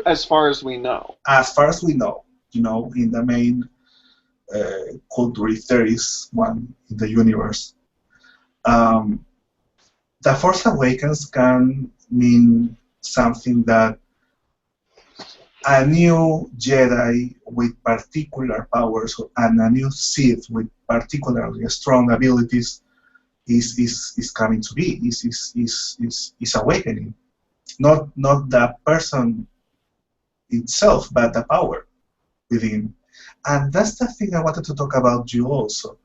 As far as we know. As far as we know, in the main culture, if there is one in the universe. The Force Awakens can mean something that a new Jedi with particular powers and a new Sith with particularly strong abilities is coming to be, is awakening. Not the person itself, but the power within. And that's the thing I wanted to talk about you also.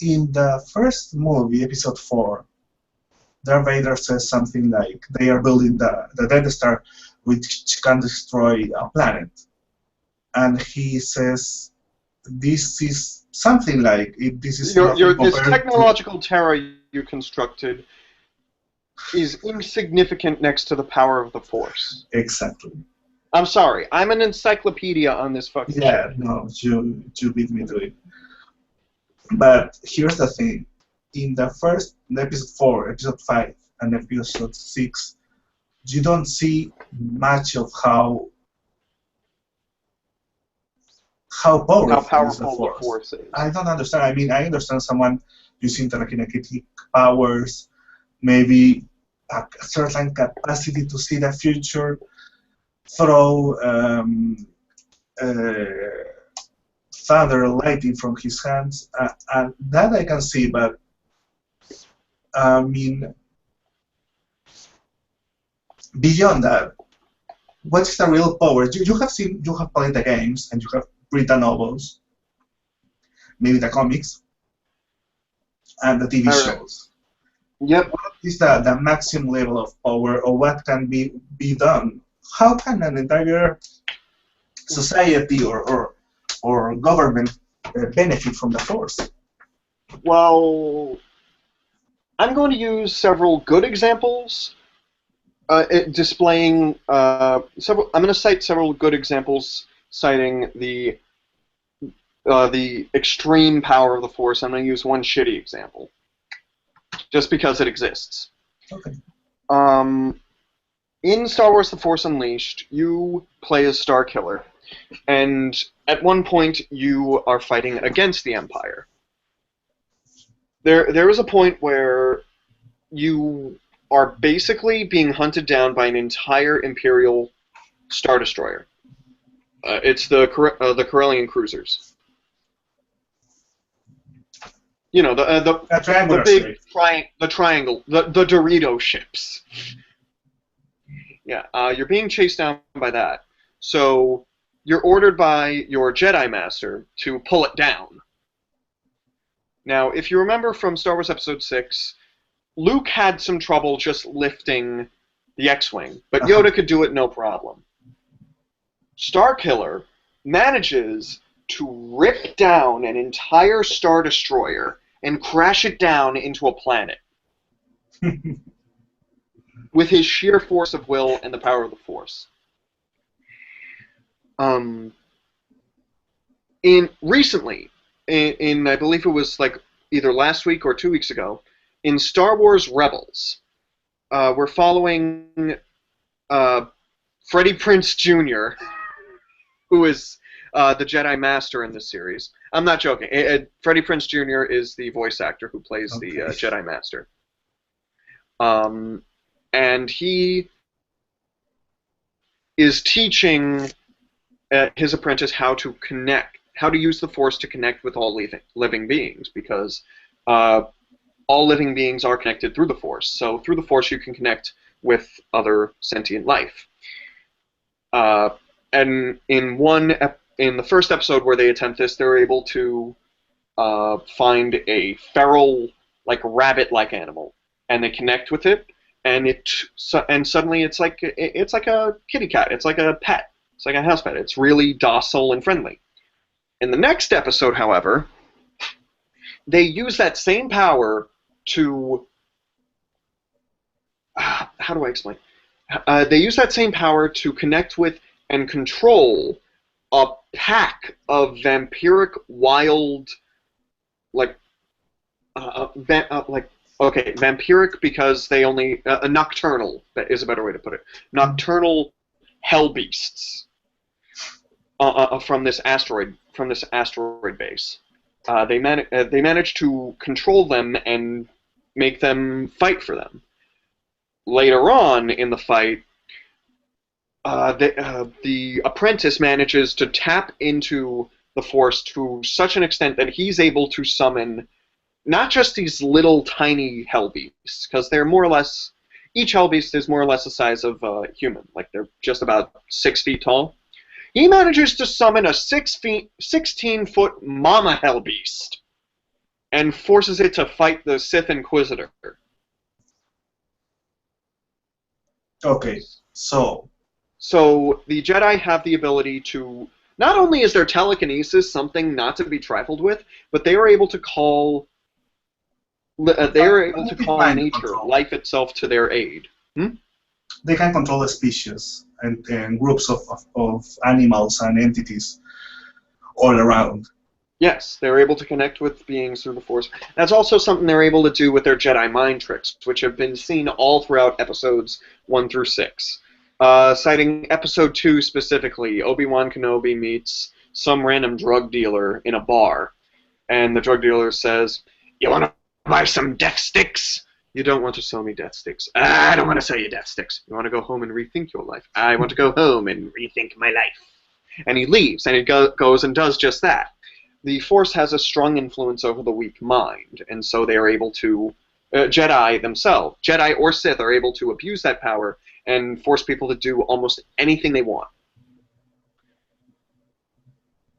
In the first movie, Episode 4, Darth Vader says something like they are building the Death Star, which can destroy a planet. And he says, this is something like, this is this technological terror you constructed is insignificant next to the power of the Force. Exactly. I'm sorry, I'm an encyclopedia on this fucking shit. Yeah, no, you beat me to it. But here's the thing. In episode 4, episode 5, and episode 6, you don't see much of how powerful the Force is. I don't understand. I mean, I understand someone using telekinetic powers, maybe a certain capacity to see the future, throw thunder lighting from his hands, and that I can see, but I mean, beyond that, what's the real power? You have played the games, and you have read the novels, maybe the comics, and the TV shows. Yep. What is the maximum level of power, or what can be done? How can an entire society or government benefit from the Force? Well, I'm going to use several good examples, displaying several. I'm going to cite several good examples citing the extreme power of the Force. I'm going to use one shitty example, just because it exists. Okay. In Star Wars: The Force Unleashed, you play as Starkiller, and at one point you are fighting against the Empire. There is a point where you are basically being hunted down by an entire Imperial Star Destroyer. It's the Corellian cruisers. You know, the big triangle, the Dorito ships. Yeah, you're being chased down by that. So you're ordered by your Jedi Master to pull it down. Now, if you remember from Star Wars Episode 6, Luke had some trouble just lifting the X-Wing, but Yoda could do it no problem. Starkiller manages to rip down an entire Star Destroyer and crash it down into a planet. With his sheer force of will and the power of the Force. Recently, I believe it was like either last week or 2 weeks ago, in Star Wars Rebels, we're following Freddie Prinze Jr., who is the Jedi Master in this series. I'm not joking. Freddie Prinze Jr. is the voice actor who plays the Jedi Master. And he is teaching his apprentice how to use the Force to connect with all living beings, because all living beings are connected through the Force. So through the Force you can connect with other sentient life. And in the first episode where they attempt this, they're able to find a feral, like rabbit-like animal, and they connect with it. And suddenly it's like a kitty cat. It's like a pet. It's like a house pet. It's really docile and friendly. In the next episode, however, they use that same power to how do I explain? They use that same power to connect with and control a pack of vampiric wild, vampiric because they only nocturnal is a better way to put it. Nocturnal hell beasts from this asteroid base. They manage to control them and make them fight for them. Later on in the fight, the apprentice manages to tap into the Force to such an extent that he's able to summon not just these little tiny hell beasts, because they're more or less, each hell beast is more or less the size of a human, like they're just about 6 feet tall. He manages to summon a 16-foot mama hell beast and forces it to fight the Sith Inquisitor. Okay, so the Jedi have the ability to, not only is their telekinesis something not to be trifled with, but they are able to call nature, life itself, to their aid. They can control a species and groups of animals and entities all around. Yes, they're able to connect with beings through the Force. That's also something they're able to do with their Jedi mind tricks, which have been seen all throughout episodes 1 through 6. Citing episode 2 specifically, Obi-Wan Kenobi meets some random drug dealer in a bar, and the drug dealer says, "You want to buy some death sticks?" "You don't want to sell me death sticks." "I don't want to sell you death sticks." "You want to go home and rethink your life?" "I want to go home and rethink my life." And he leaves, and he goes and does just that. The Force has a strong influence over the weak mind, and so they are able to, Jedi themselves, Jedi or Sith, are able to abuse that power and force people to do almost anything they want.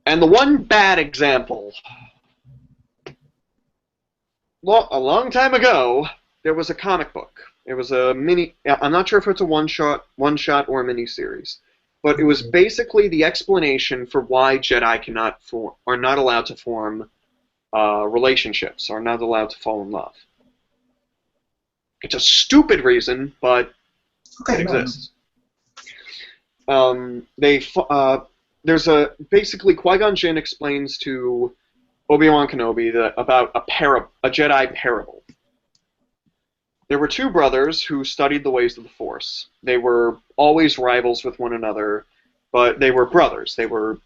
And the one bad example, a long time ago, there was a comic book. It was a mini, I'm not sure if it's a one-shot or a mini-series, but it was basically the explanation for why Jedi are not allowed to form relationships, are not allowed to fall in love. It's a stupid reason, but Okay, it no, exists. There's basically Qui-Gon Jinn explains to Obi-Wan Kenobi about a Jedi parable. There were two brothers who studied the ways of the Force. They were always rivals with one another, but they were brothers. They were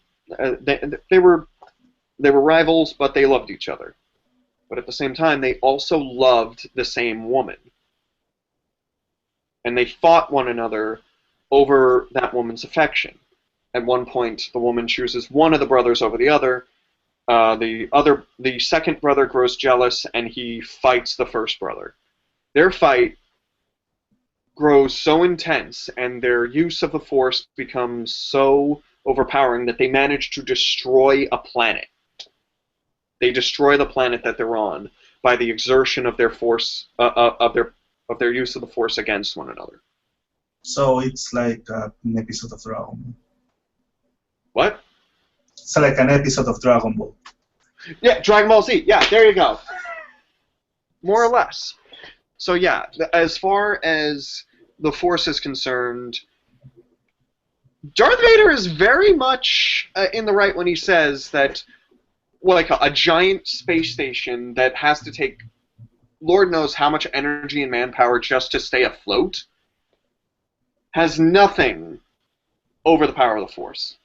rivals, but they loved each other. But at the same time, they also loved the same woman. And they fought one another over that woman's affection. At one point, the woman chooses one of the brothers over the other. The second brother grows jealous, and he fights the first brother. Their fight grows so intense, and their use of the Force becomes so overpowering that they manage to destroy a planet. They destroy the planet that they're on by the exertion of their force, of their use of the Force against one another. so it's like an episode of Dragon Ball. What? It's like an episode of Dragon Ball. Yeah, Dragon Ball Z. Yeah, there you go. More or less. So yeah, as far as the Force is concerned, Darth Vader is very much in the right when he says that, like a giant space station that has to take Lord knows how much energy and manpower just to stay afloat has nothing over the power of the Force.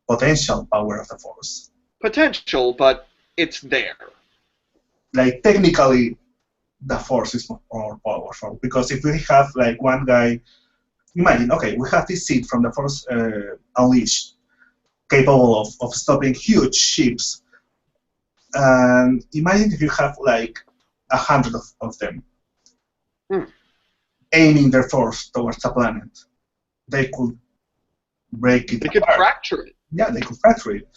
Potential power of the Force. Potential, but it's there. Like, technically, the Force is more powerful, because if we have like one guy, imagine, okay, we have this seed from the Force Unleashed, capable of stopping huge ships, and imagine if you have like 100 of them aiming their force towards a planet. They could break it They could apart. fracture it. Yeah, they could fracture it.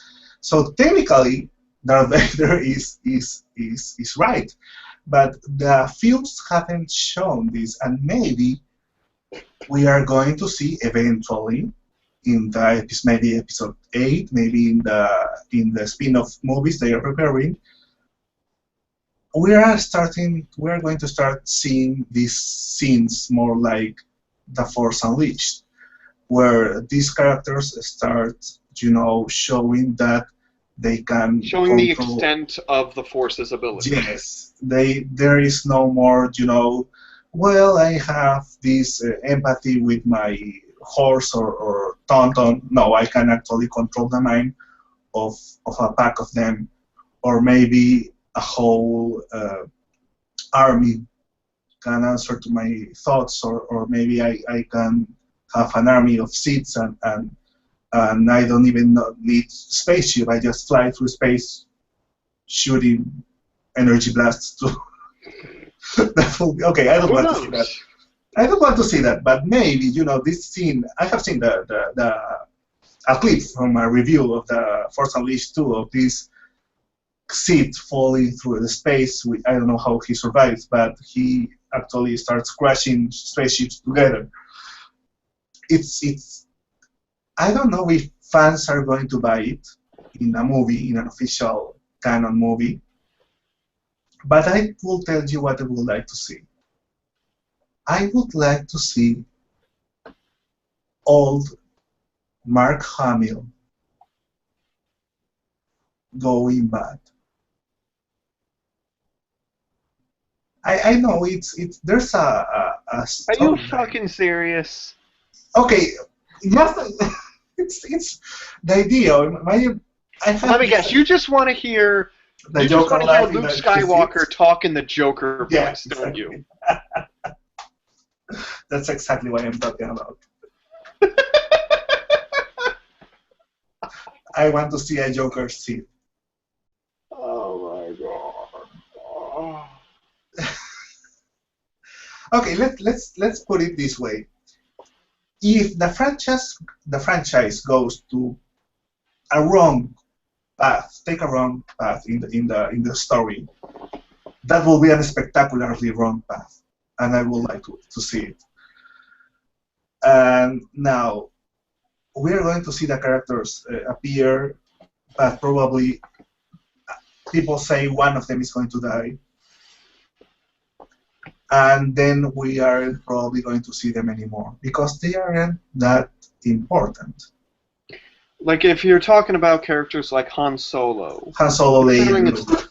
So technically, Darth Vader is right, but the films haven't shown this, and maybe we are going to see eventually in the maybe episode 8, maybe in the spin-off movies they are preparing. We are going to start seeing these scenes more like the Force Unleashed, where these characters start, showing that they can Showing the control. extent of the Force's ability. Yes, there is no more, well, I have this empathy with my horse or tauntaun. No, I can actually control the mind of a pack of them, or maybe a whole army can answer to my thoughts, or maybe I can have an army of Siths, and I don't even need spaceship. I just fly through space, shooting energy blasts to. Okay, I don't want to see that. I don't want to see that, but maybe this scene. I have seen a clip from a review of the Force Unleashed 2 of this Sith falling through the space. I don't know how he survives, but he actually starts crashing spaceships together. It's. I don't know if fans are going to buy it in a movie, in an official canon movie, but I will tell you what I would like to see. I would like to see old Mark Hamill going bad. I know there's a Are you storyline. fucking serious? Okay, just it's the idea. I have Let me guess. You just want to hear. the You just Joker want to hear laughing Luke at his Skywalker seat. talk in the Joker Yeah, voice, don't you? That's exactly what I'm talking about. I want to see a Joker seat. Oh my god. Oh. Okay, let's put it this way. If the franchise goes to a wrong path, take a wrong path in the story, that will be a spectacularly wrong path, and I would like to see it. And now we are going to see the characters appear, but probably people say one of them is going to die. and then we aren't probably going to see them anymore because they aren't that important. Like, if you're talking about characters like Han Solo, Han Solo, Leia, considering it's,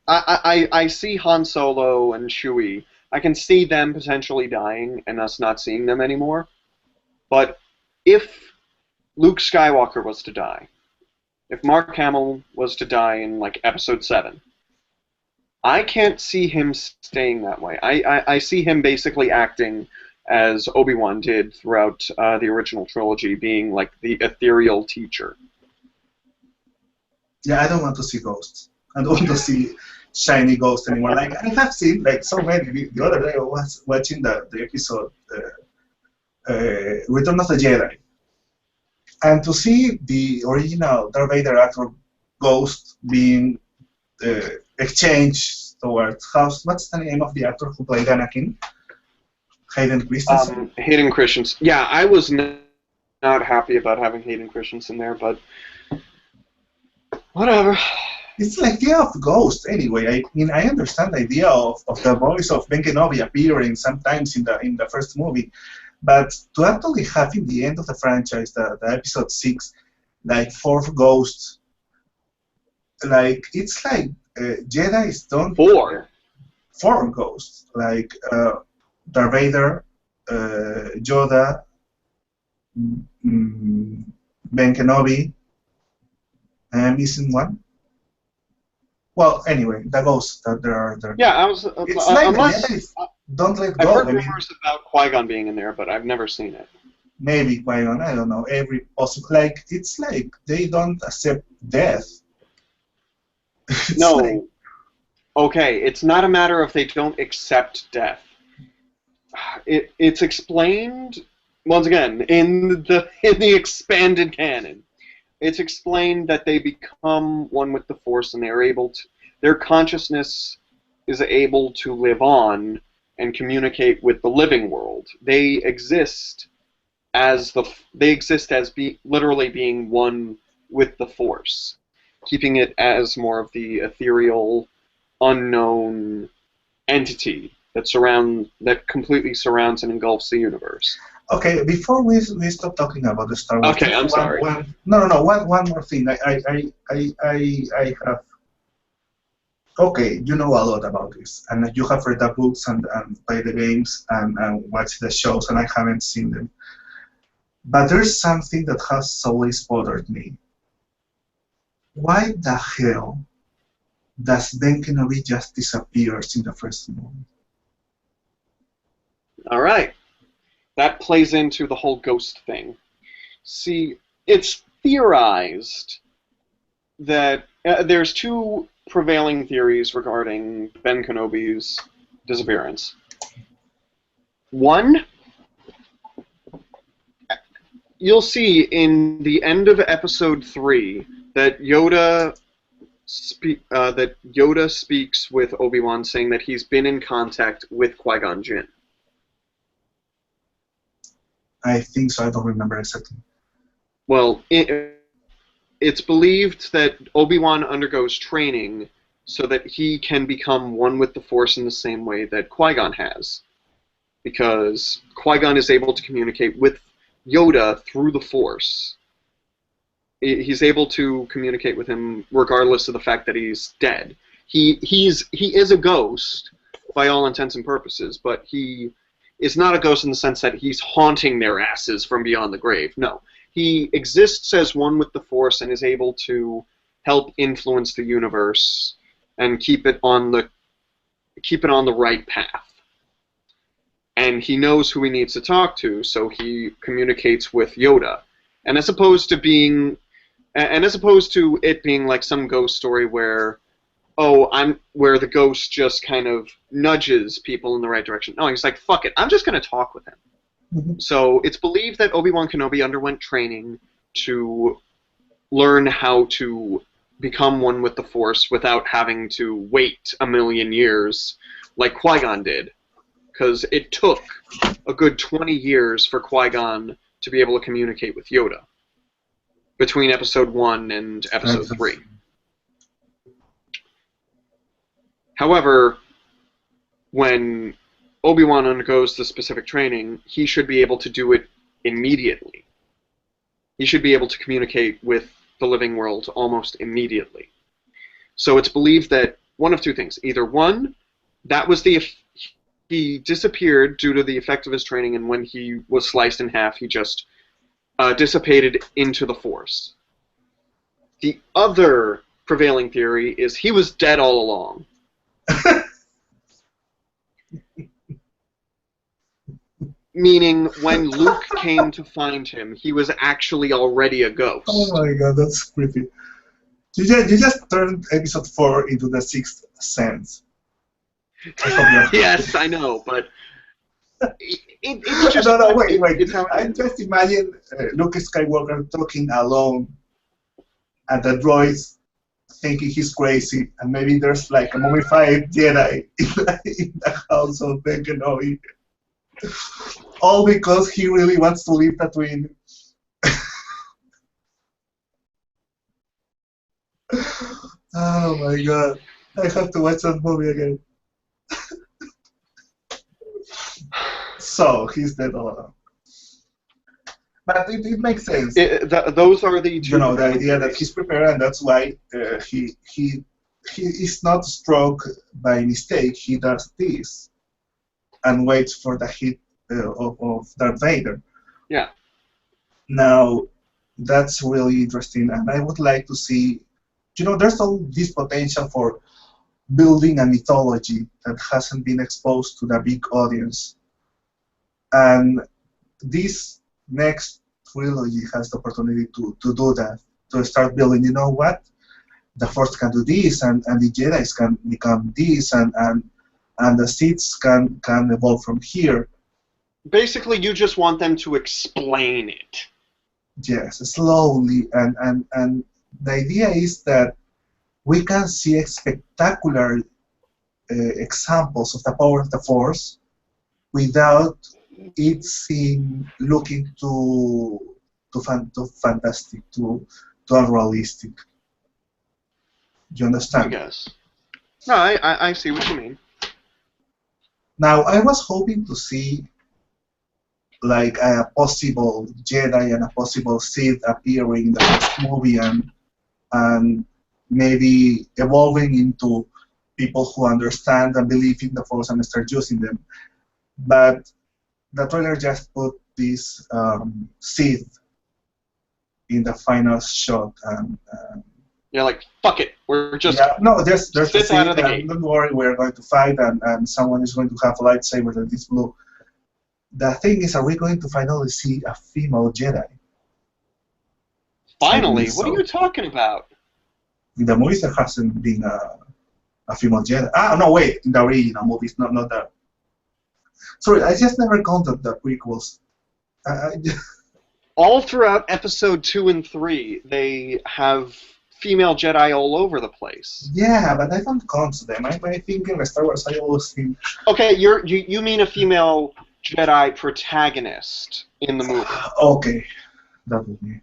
I see Han Solo and Chewie. I can see them potentially dying and us not seeing them anymore. But if Luke Skywalker was to die, if Mark Hamill was to die in, like, Episode 7, I can't see him staying that way. I see him basically acting as Obi-Wan did throughout the original trilogy, being like the ethereal teacher. Yeah, I don't want to see ghosts. I don't want to see shiny ghosts anymore. Like, I have seen like so many. The other day I was watching the episode Return of the Jedi, and to see the original Darth Vader actor ghost being exchanged towards what's the name of the actor who played Anakin? Hayden Christensen. Hayden Christensen. Yeah, I was not happy about having Hayden Christensen there, but whatever. It's like the idea of ghost anyway. I mean, I understand the idea of the voice of Ben Kenobi appearing sometimes in the first movie, but to actually have in the end of the franchise, the episode 6, like 4 ghosts, like it's like Jedi's don't 4 ghosts, like Darth Vader, Yoda, Ben Kenobi. I'm missing one. Well, anyway, the ghosts that there are there. Yeah, I was. It's like unless don't let I've go. heard rumors about Qui-Gon being in there, but I've never seen it. Maybe Qui-Gon. I don't know. Every possible. Like it's like they don't accept death. No. Like, okay, it's not a matter of they don't accept death. It's explained once again in the expanded canon. It's explained that they become one with the Force, and they're able to. Their consciousness is able to live on and communicate with the living world. They exist as literally being one with the Force, keeping it as more of the ethereal, unknown entity that completely surrounds and engulfs the universe. okay, before we stop talking about the Star Wars. Okay, I'm sorry. No. One more thing. I have. Okay, you know a lot about this, and you have read the books and played the games and watched the shows, and I haven't seen them. But there's something that has always bothered me. Why the hell does Ben Kenobi just disappears in the first movie? All right. That plays into the whole ghost thing. See, it's theorized that there's 2 prevailing theories regarding Ben Kenobi's disappearance. One, you'll see in the end of Episode 3 that Yoda speaks with Obi-Wan, saying that he's been in contact with Qui-Gon Jinn. I think so. I don't remember exactly. Well, it's believed that Obi-Wan undergoes training so that he can become one with the Force in the same way that Qui-Gon has. Because Qui-Gon is able to communicate with Yoda through the Force. He's able to communicate with him regardless of the fact that he's dead. He is a ghost by all intents and purposes, but he is not a ghost in the sense that he's haunting their asses from beyond the grave. No. He exists as one with the Force and is able to help influence the universe and keep it on the right path. And he knows who he needs to talk to, so he communicates with Yoda. And as opposed to it being like some ghost story where where the ghost just kind of nudges people in the right direction. No, he's like, fuck it, I'm just going to talk with him. Mm-hmm. So it's believed that Obi-Wan Kenobi underwent training to learn how to become one with the Force without having to wait a million years like Qui-Gon did. Because it took a good 20 years for Qui-Gon to be able to communicate with Yoda between Episode 1 and Episode 3. However, when Obi-Wan undergoes the specific training, he should be able to do it immediately. He should be able to communicate with the living world almost immediately. So it's believed that one of two things. Either one, that was he disappeared due to the effect of his training, and when he was sliced in half, he just dissipated into the Force. The other prevailing theory is he was dead all along. Meaning, when Luke came to find him, he was actually already a ghost. Oh my god, that's creepy. You just turned episode 4 into the Sixth Sense. Yes, I know, but it's just... No, wait. I just imagine Luke Skywalker talking alone, and the droids thinking he's crazy, and maybe there's like a mummified Jedi in the house of Ben Kenobi. All because he really wants to leave Tatooine. Oh my god. I have to watch that movie again. So, he's dead all along. But it makes sense. Those are the two. You know, the idea that he's prepared, and that's why he is not struck by mistake. He does this and waits for the hit of Darth Vader. Yeah. Now, that's really interesting, and I would like to see, you know, there's all this potential for building a mythology that hasn't been exposed to the big audience. And this next trilogy has the opportunity to do that, to start building, you know what? The Force can do this, and the Jedi can become this, and the Siths can evolve from here. Basically, you just want them to explain it. Yes, slowly, and the idea is that we can see spectacular examples of the power of the Force without it looking too fantastic, too unrealistic. Do you understand? I guess. No, I see what you mean. Now, I was hoping to see like a possible Jedi and a possible Sith appearing in the next movie, and maybe evolving into people who understand and believe in the Force and start using them. But the trailer just put this Sith in the final shot, and yeah, like fuck it, we're just there's a Sith Sith, out of the and gate. don't worry, we're going to fight, and someone is going to have a lightsaber that is blue. The thing is, are we going to finally see a female Jedi? Finally? What are you talking about? In the movies, there hasn't been a female Jedi. No, wait, in the original movies, not that. Sorry, I just never counted the prequels. All throughout episode 2 and 3, they have female Jedi all over the place. Yeah, but I don't count them. I think in Star Wars, I always think... Okay, you mean a female Jedi protagonist in the movie. Okay, that would be...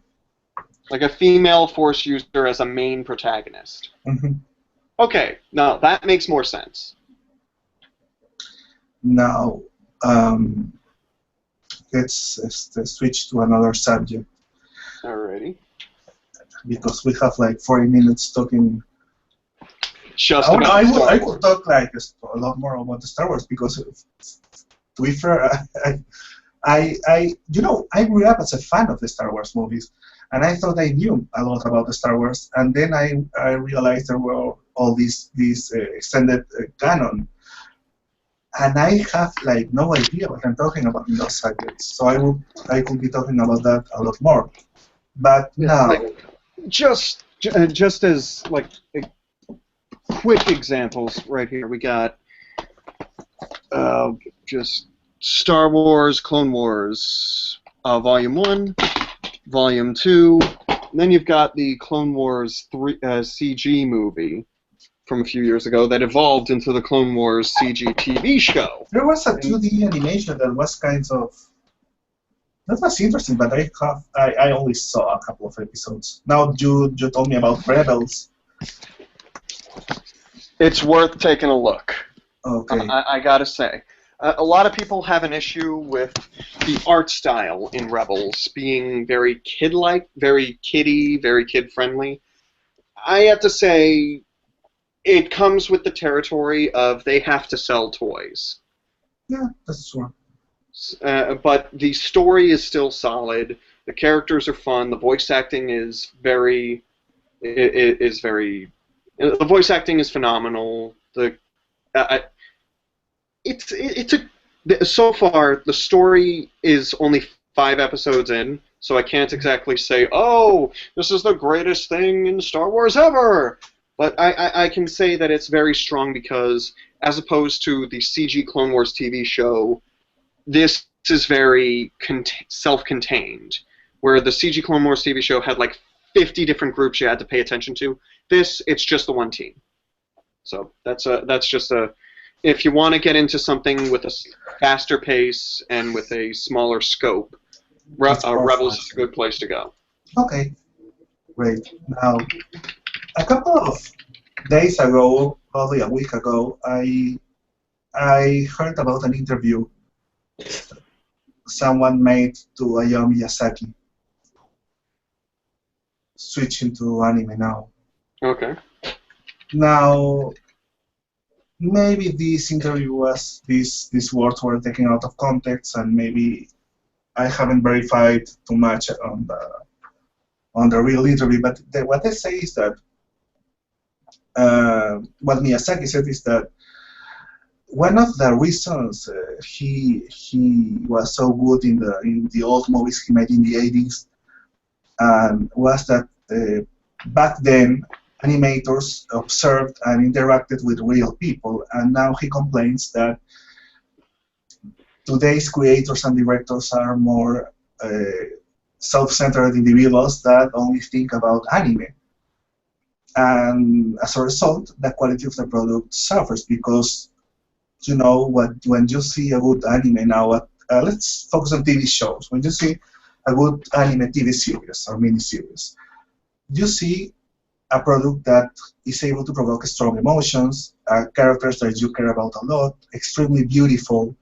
Like a female Force user as a main protagonist. Mm-hmm. Okay, now that makes more sense. Now, let's switch to another subject. Alrighty. Because we have like 40 minutes talking. Just about I could talk like a lot more about the Star Wars, because to be fair, I grew up as a fan of the Star Wars movies, and I thought I knew a lot about the Star Wars, and then I realized there were all these extended canon, and I have like no idea what I'm talking about in those subjects. So I could be talking about that a lot more, but now. Just as like quick examples right here, we got just Star Wars, Clone Wars, Volume 1, Volume 2, and then you've got the Clone Wars CG movie from a few years ago that evolved into the Clone Wars CG TV show. There was a 2D animation that was kind of... That was interesting, but I only saw a couple of episodes. Now you told me about Rebels. It's worth taking a look. Okay. I gotta say. A lot of people have an issue with the art style in Rebels being very kid-like, very kiddie, very kid-friendly. I have to say, it comes with the territory of they have to sell toys. Yeah, that's true. But the story is still solid. The characters are fun. The voice acting is very. The voice acting is phenomenal. So far the story is only 5 episodes in, so I can't exactly say, oh, this is the greatest thing in Star Wars ever. But I can say that it's very strong because, as opposed to the CG Clone Wars TV show, this is very self-contained. Where the CG Clone Wars TV show had like 50 different groups you had to pay attention to. It's just the one team. So that's just a. If you want to get into something with a faster pace and with a smaller scope, Rebels is a good place to go. Okay, great. Now, a couple of days ago, probably a week ago, I heard about an interview someone made to Hayao Miyazaki, switching to anime now. Okay. Now, maybe this interview was these words were taken out of context, and maybe I haven't verified too much on the real interview. But what they say is that what Miyazaki said is that one of the reasons he was so good in the old movies he made in the 80s was that back then animators observed and interacted with real people, and now he complains that today's creators and directors are more self-centered individuals that only think about anime. And as a result, the quality of the product suffers because, you know, when you see a good anime now, let's focus on TV shows. When you see a good anime TV series or miniseries, you see a product that is able to provoke strong emotions, characters that you care about a lot, extremely beautiful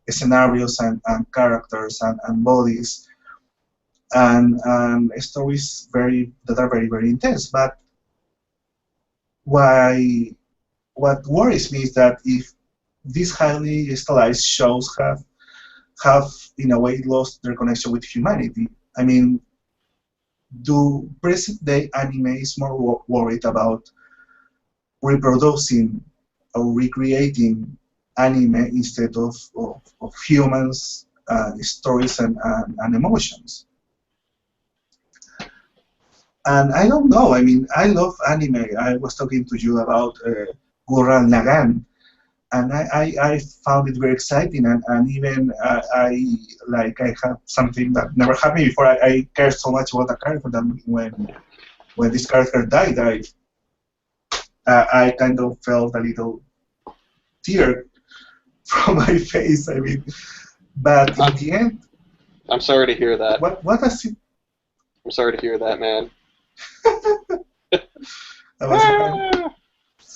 scenarios and characters and bodies, and stories that are very, very intense. But what worries me is that if these highly stylized shows have in a way lost their connection with humanity. I mean, do present-day animes more worried about reproducing or recreating anime instead of humans, stories, and emotions? And I don't know. I mean, I love anime. I was talking to you about Gurren Lagann, and I found it very exciting, and even I have something that never happened before. I cared so much about a character that when this character died, I kind of felt a little tear from my face. I mean, but in the end, I'm sorry to hear that. What does it? I'm sorry to hear that, man. That was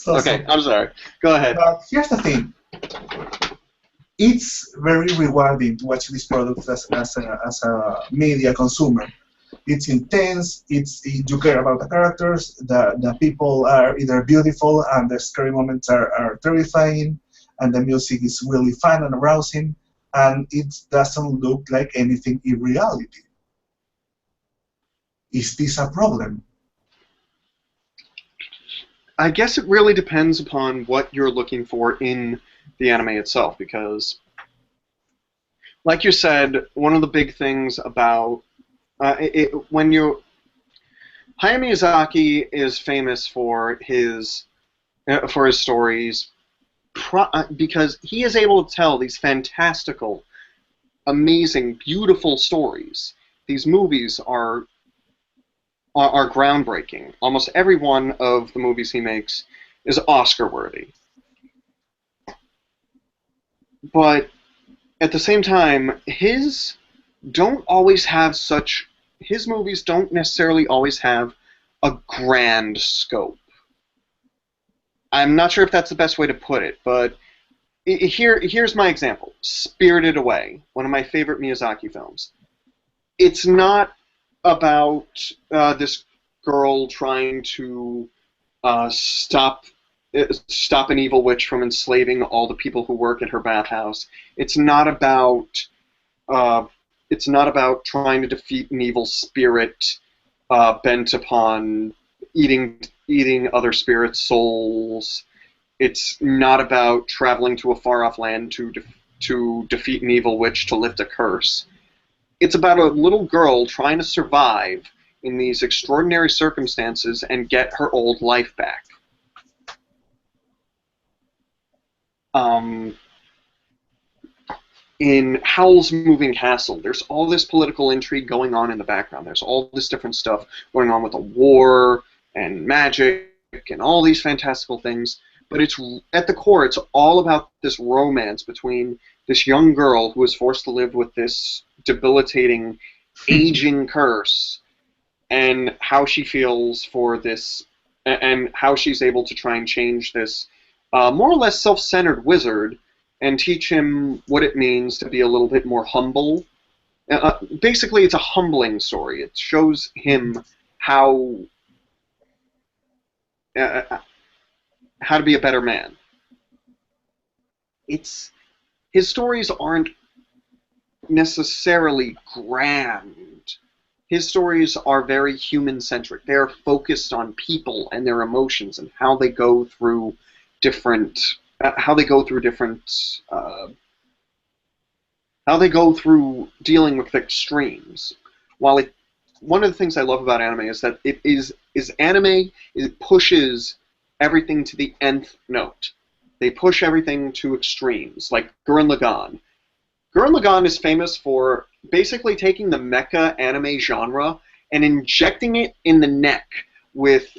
okay, I'm sorry. Go ahead. But here's the thing. It's very rewarding to watch these products as a media consumer. It's intense. You care about the characters. The people are either beautiful and the scary moments are terrifying, and the music is really fun and arousing, and it doesn't look like anything in reality. Is this a problem? I guess it really depends upon what you're looking for in the anime itself, because, like you said, one of the big things about Hayao Miyazaki is famous for his stories, because he is able to tell these fantastical, amazing, beautiful stories. These movies are groundbreaking. Almost every one of the movies he makes is Oscar-worthy. But at the same time, his movies don't necessarily always have a grand scope. I'm not sure if that's the best way to put it, but Here's my example. Spirited Away, one of my favorite Miyazaki films. It's not about this girl trying to stop an evil witch from enslaving all the people who work at her bathhouse. It's not about trying to defeat an evil spirit bent upon eating other spirits' souls. It's not about traveling to a far-off land to defeat an evil witch to lift a curse. It's about a little girl trying to survive in these extraordinary circumstances and get her old life back. In Howl's Moving Castle, there's all this political intrigue going on in the background. There's all this different stuff going on with the war and magic and all these fantastical things. But it's at the core, it's all about this romance between this young girl who is forced to live with this debilitating, aging curse, and how she feels for this, and how she's able to try and change this more or less self-centered wizard and teach him what it means to be a little bit more humble. Basically, it's a humbling story. It shows him how to be a better man. His stories aren't necessarily grand. His stories are very human-centric. They are focused on people and their emotions and how they go through different dealing with extremes. One of the things I love about anime is that it pushes everything to the nth note. They push everything to extremes, like Gurren Lagann. Gurren Lagann is famous for basically taking the mecha anime genre and injecting it in the neck with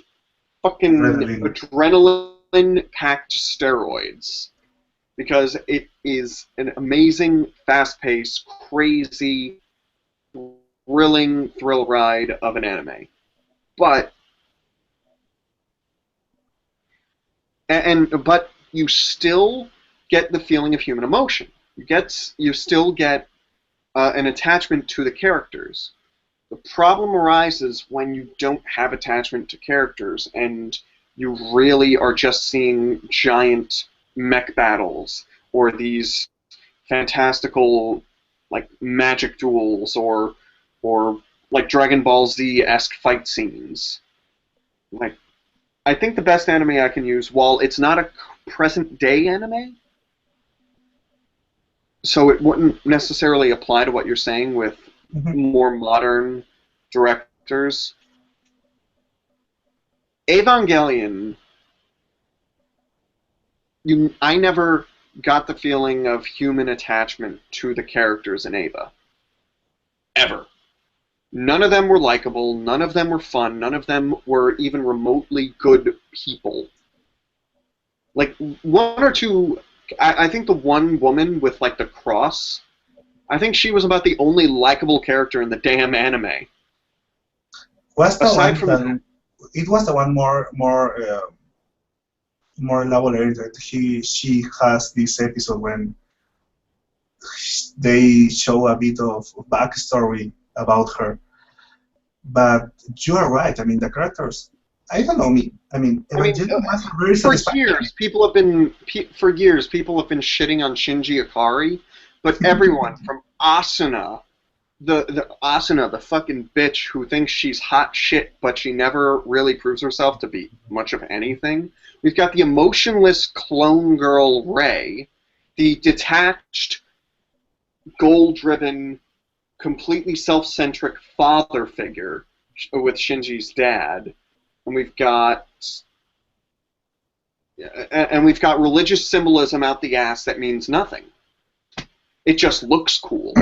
fucking adrenaline-packed steroids. Because it is an amazing, fast-paced, crazy, thrilling thrill ride of an anime. But you still get the feeling of human emotion. You still get an attachment to the characters. The problem arises when you don't have attachment to characters and you really are just seeing giant mech battles or these fantastical like magic duels or like Dragon Ball Z-esque fight scenes. Like, I think the best anime I can use, while it's not a present-day anime, so it wouldn't necessarily apply to what you're saying with more modern directors. Evangelion, I never got the feeling of human attachment to the characters in Eva. Ever. None of them were likable, none of them were fun, none of them were even remotely good people. Like, one or two, I think the one woman with, like, the cross, I think she was about the only likable character in the damn anime. It was the one more elaborated. She has this episode when they show a bit of backstory about her. But you are right. I mean, the characters. I don't know me. Evangelion was very satisfactory. For years, people have been shitting on Shinji Ikari, but everyone from Asuna, the fucking bitch who thinks she's hot shit, but she never really proves herself to be much of anything. We've got the emotionless clone girl Rei, the detached, goal-driven, completely self-centric father figure with Shinji's dad, and we've got religious symbolism out the ass that means nothing. It just looks cool.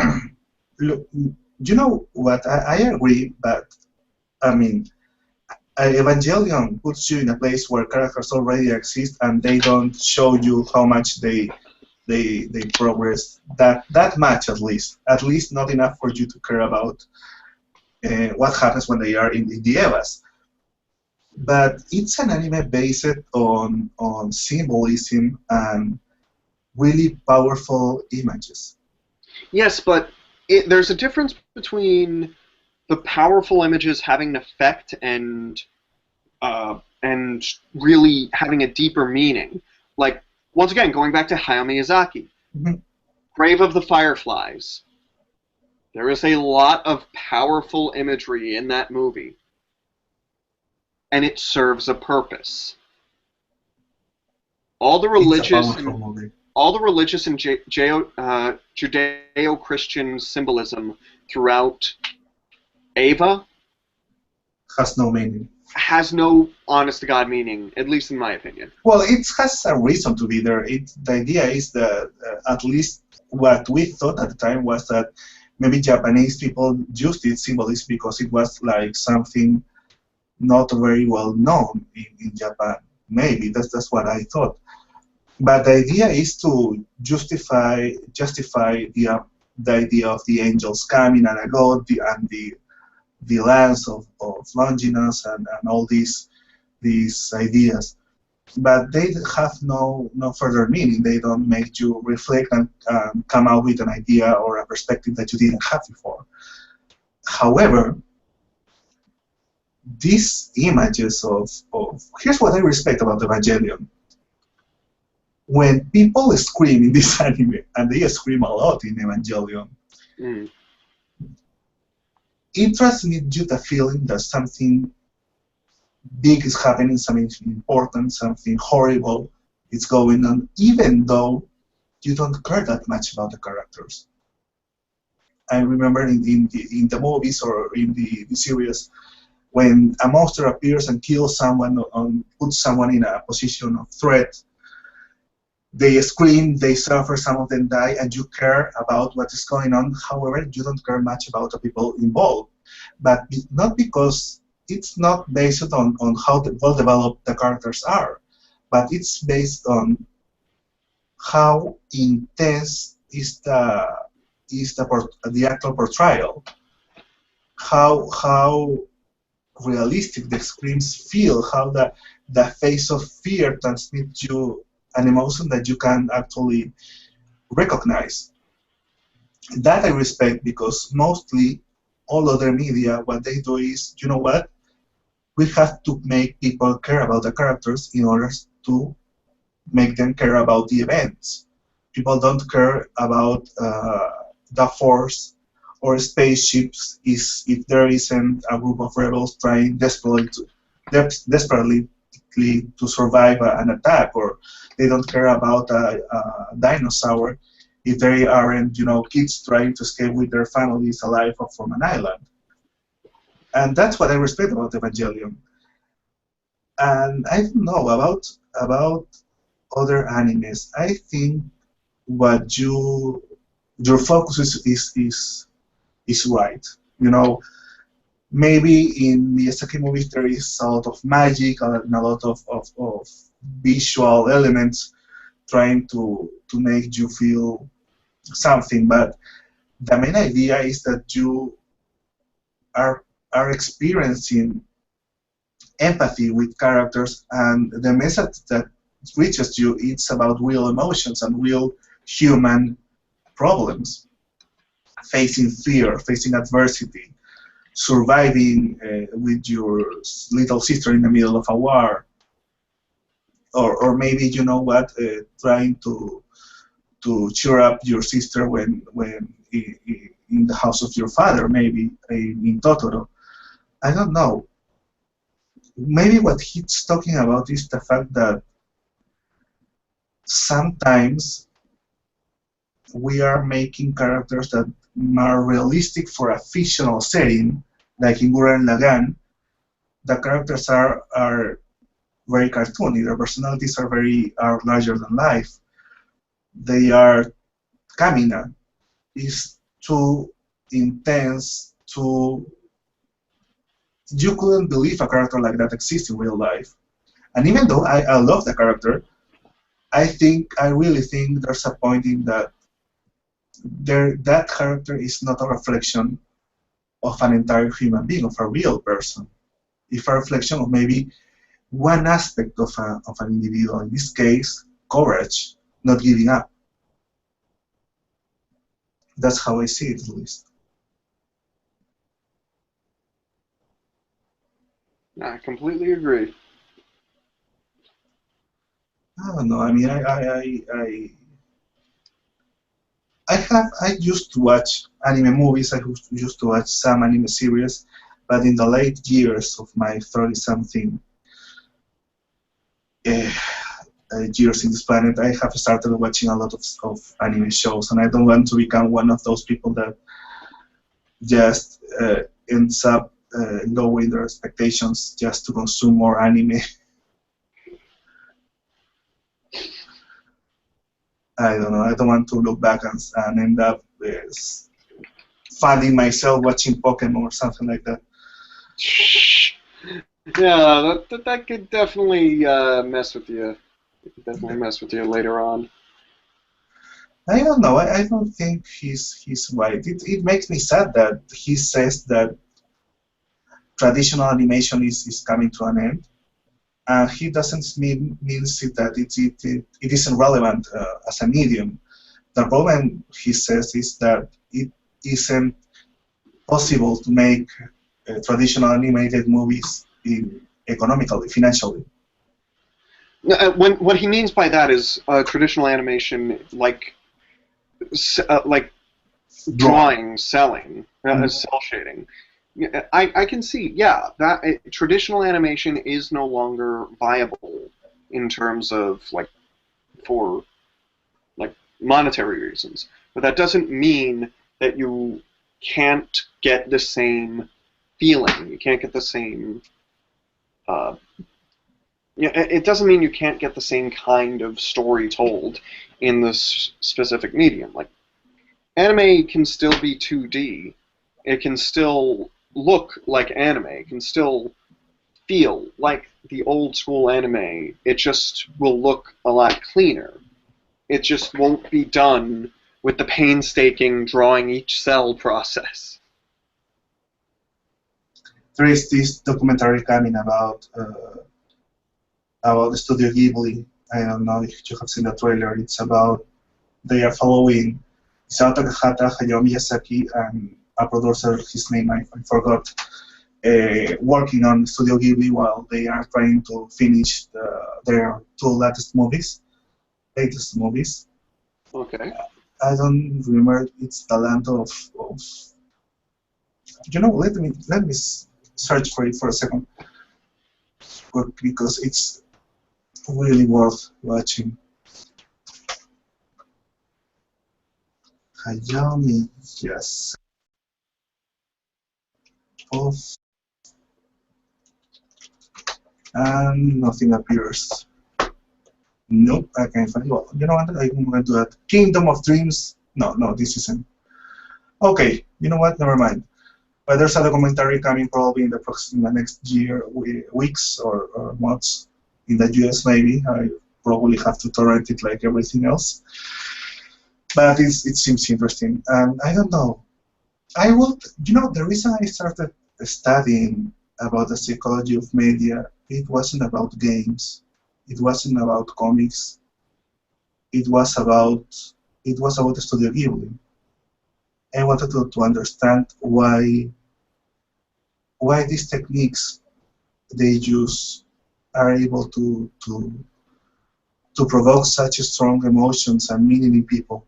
Look, you know what? I agree, but I mean, Evangelion puts you in a place where characters already exist, and they don't show you how much they progress that much, at least not enough for you to care about what happens when they are in the Evas. But it's an anime based on symbolism and really powerful images. Yes, but there's a difference between the powerful images having an effect and really having a deeper meaning. Like, once again, going back to Hayao Miyazaki, Mhm. Grave of the Fireflies. There is a lot of powerful imagery in that movie, and it serves a purpose. All the It's a religious powerful and movie. all the religious and Judeo-Christian symbolism throughout Ava Has no meaning. has no honest to God meaning, at least in my opinion. Well, it has a reason to be there. The idea is that at least what we thought at the time was that maybe Japanese people used its symbolism because it was like something not very well known in Japan. Maybe that's what I thought. But the idea is to justify the idea of the angels coming and a god and the lands of Longinus and all these ideas. But they have no further meaning. They don't make you reflect and come out with an idea or a perspective that you didn't have before. However, these images of here's what I respect about Evangelion. When people scream in this anime, and they scream a lot in Evangelion, Mm. it transmits you the feeling that something big is happening, something important, something horrible is going on, even though you don't care that much about the characters. I remember in the movies or in the series, when a monster appears and kills someone, puts someone in a position of threat, they scream, they suffer, some of them die, and you care about what is going on. However, you don't care much about the people involved. But not because it's not based on how well developed the characters are, but it's based on how intense is the actual portrayal, how realistic the screams feel, how the face of fear transmits you an emotion that you can actually recognize. That I respect because mostly all other media, what they do is, you know what, we have to make people care about the characters in order to make them care about the events. People don't care about the Force or spaceships if there isn't a group of rebels trying desperately to survive an attack, or they don't care about a dinosaur if they aren't, kids trying to escape with their families alive from an island. And that's what I respect about Evangelion. And I don't know about other animes. I think what your focus is right. You know, maybe in Miyazaki movies there is a lot of magic and a lot of visual elements trying to make you feel something, but the main idea is that you are are experiencing empathy with characters, and the message that reaches you it's about real emotions and real human problems, facing fear, facing adversity, surviving with your little sister in the middle of a war, or maybe trying to cheer up your sister when in the house of your father, maybe in Totoro. I don't know. Maybe what he's talking about is the fact that sometimes we are making characters that are realistic for a fictional setting, like in Gurren Lagann. The characters are very cartoony. Their personalities are larger than life. They are Kamina is too intense. Too you couldn't believe a character like that exists in real life. And even though I love the character, I really think there's a point in that character is not a reflection of an entire human being, of a real person. It's a reflection of maybe one aspect of an individual. In this case, courage, not giving up. That's how I see it, at least. I completely agree. I don't know. I mean, I used to watch anime movies. I used to watch some anime series, but in the late years of my 30-something uh, years in this planet, I have started watching a lot of anime shows, and I don't want to become one of those people that just ends up lowering their expectations just to consume more anime. I don't know. I don't want to look back and end up finding myself watching Pokemon or something like that. Yeah, that could definitely mess with you. It could definitely mess with you later on. I don't know. I don't think he's right. It makes me sad that he says that traditional animation is coming to an end. He doesn't means it that it isn't relevant as a medium. The problem, he says, is that it isn't possible to make traditional animated movies economically, financially. No, what he means by that is traditional animation, like drawing, selling, cell shading. I can see, yeah, that traditional animation is no longer viable in terms of for monetary reasons, but that doesn't mean that you can't get the same feeling. You can't get the same. It doesn't mean you can't get the same kind of story told in this specific medium. Like anime can still be 2D. It can still look like anime. It can still feel like the old school anime. It just will look a lot cleaner. It just won't be done with the painstaking drawing each cell process. There is this documentary coming about Studio Ghibli. I don't know if you have seen the trailer. It's about they are following Isao Takahata, Hayao Miyazaki, and a producer, his name I forgot, working on Studio Ghibli while they are trying to finish their two latest movies. Okay. I don't remember. It's the land of let me search for it for a second, because it's really worth watching. Hayao Miyazaki of and nothing appears. Nope, I can't find it. Well, you know what? I'm going to do that. Kingdom of Dreams. No, this isn't. Okay, you know what? Never mind. But there's a documentary coming probably in the next year, weeks or months in the US maybe. I probably have to torrent it like everything else. But it seems interesting. And I don't know. The reason I started studying about the psychology of media, it wasn't about games. It wasn't about comics. It was about the Studio Ghibli. I wanted to understand why these techniques they use are able to provoke such strong emotions and meaning in people.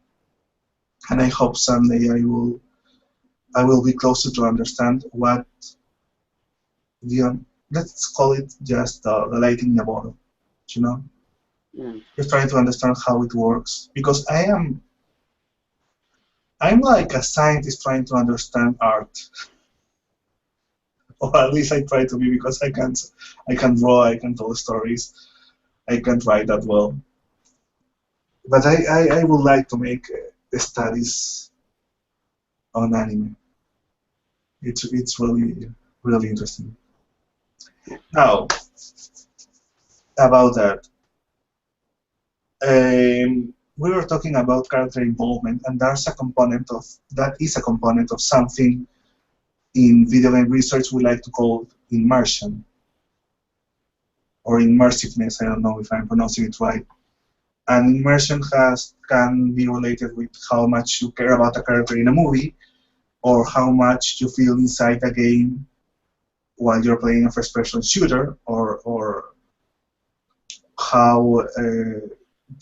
And I hope someday I will be closer to understand what let's call it just the light in the bottle, you know? Just trying to understand how it works. Because I'm like a scientist trying to understand art. Or at least I try to be, because I can draw, I can tell stories, I can't write that well. But I would like to make studies on anime. It's really interesting. Now, about that, we were talking about character involvement, and that is a component of something in video game research we like to call immersion or immersiveness. I don't know if I'm pronouncing it right. And immersion can be related with how much you care about a character in a movie, or how much you feel inside a game while you're playing a first-person shooter, or how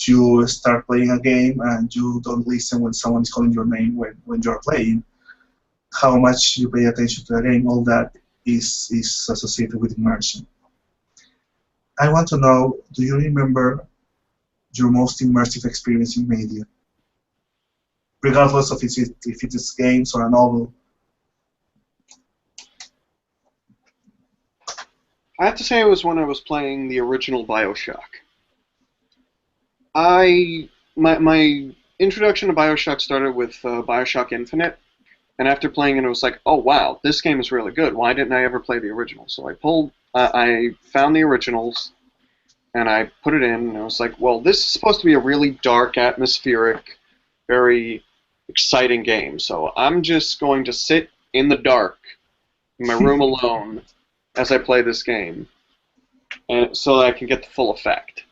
you start playing a game and you don't listen when someone is calling your name when you're playing. How much you pay attention to the game, all that is associated with immersion. I want to know, do you remember your most immersive experience in media? Regardless of if it's games or a novel. I have to say it was when I was playing the original BioShock. My introduction to BioShock started with BioShock Infinite, and after playing it, it was like, oh wow, this game is really good. Why didn't I ever play the original? So I found the originals, and I put it in, and I was like, well, this is supposed to be a really dark, atmospheric, very exciting game. So I'm just going to sit in the dark in my room alone as I play this game, and so that I can get the full effect.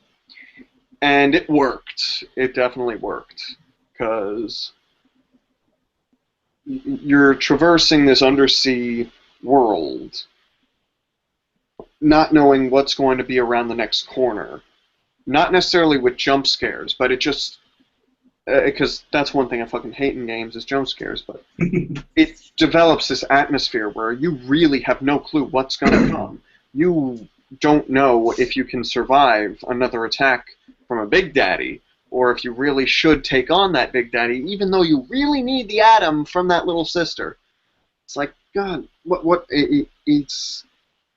And it worked. It definitely worked, because you're traversing this undersea world, not knowing what's going to be around the next corner. Not necessarily with jump scares, but it just... because that's one thing I fucking hate in games is jump scares, but it develops this atmosphere where you really have no clue what's going to come. You don't know if you can survive another attack from a Big Daddy, or if you really should take on that Big Daddy, even though you really need the atom from that little sister. It's like, God, it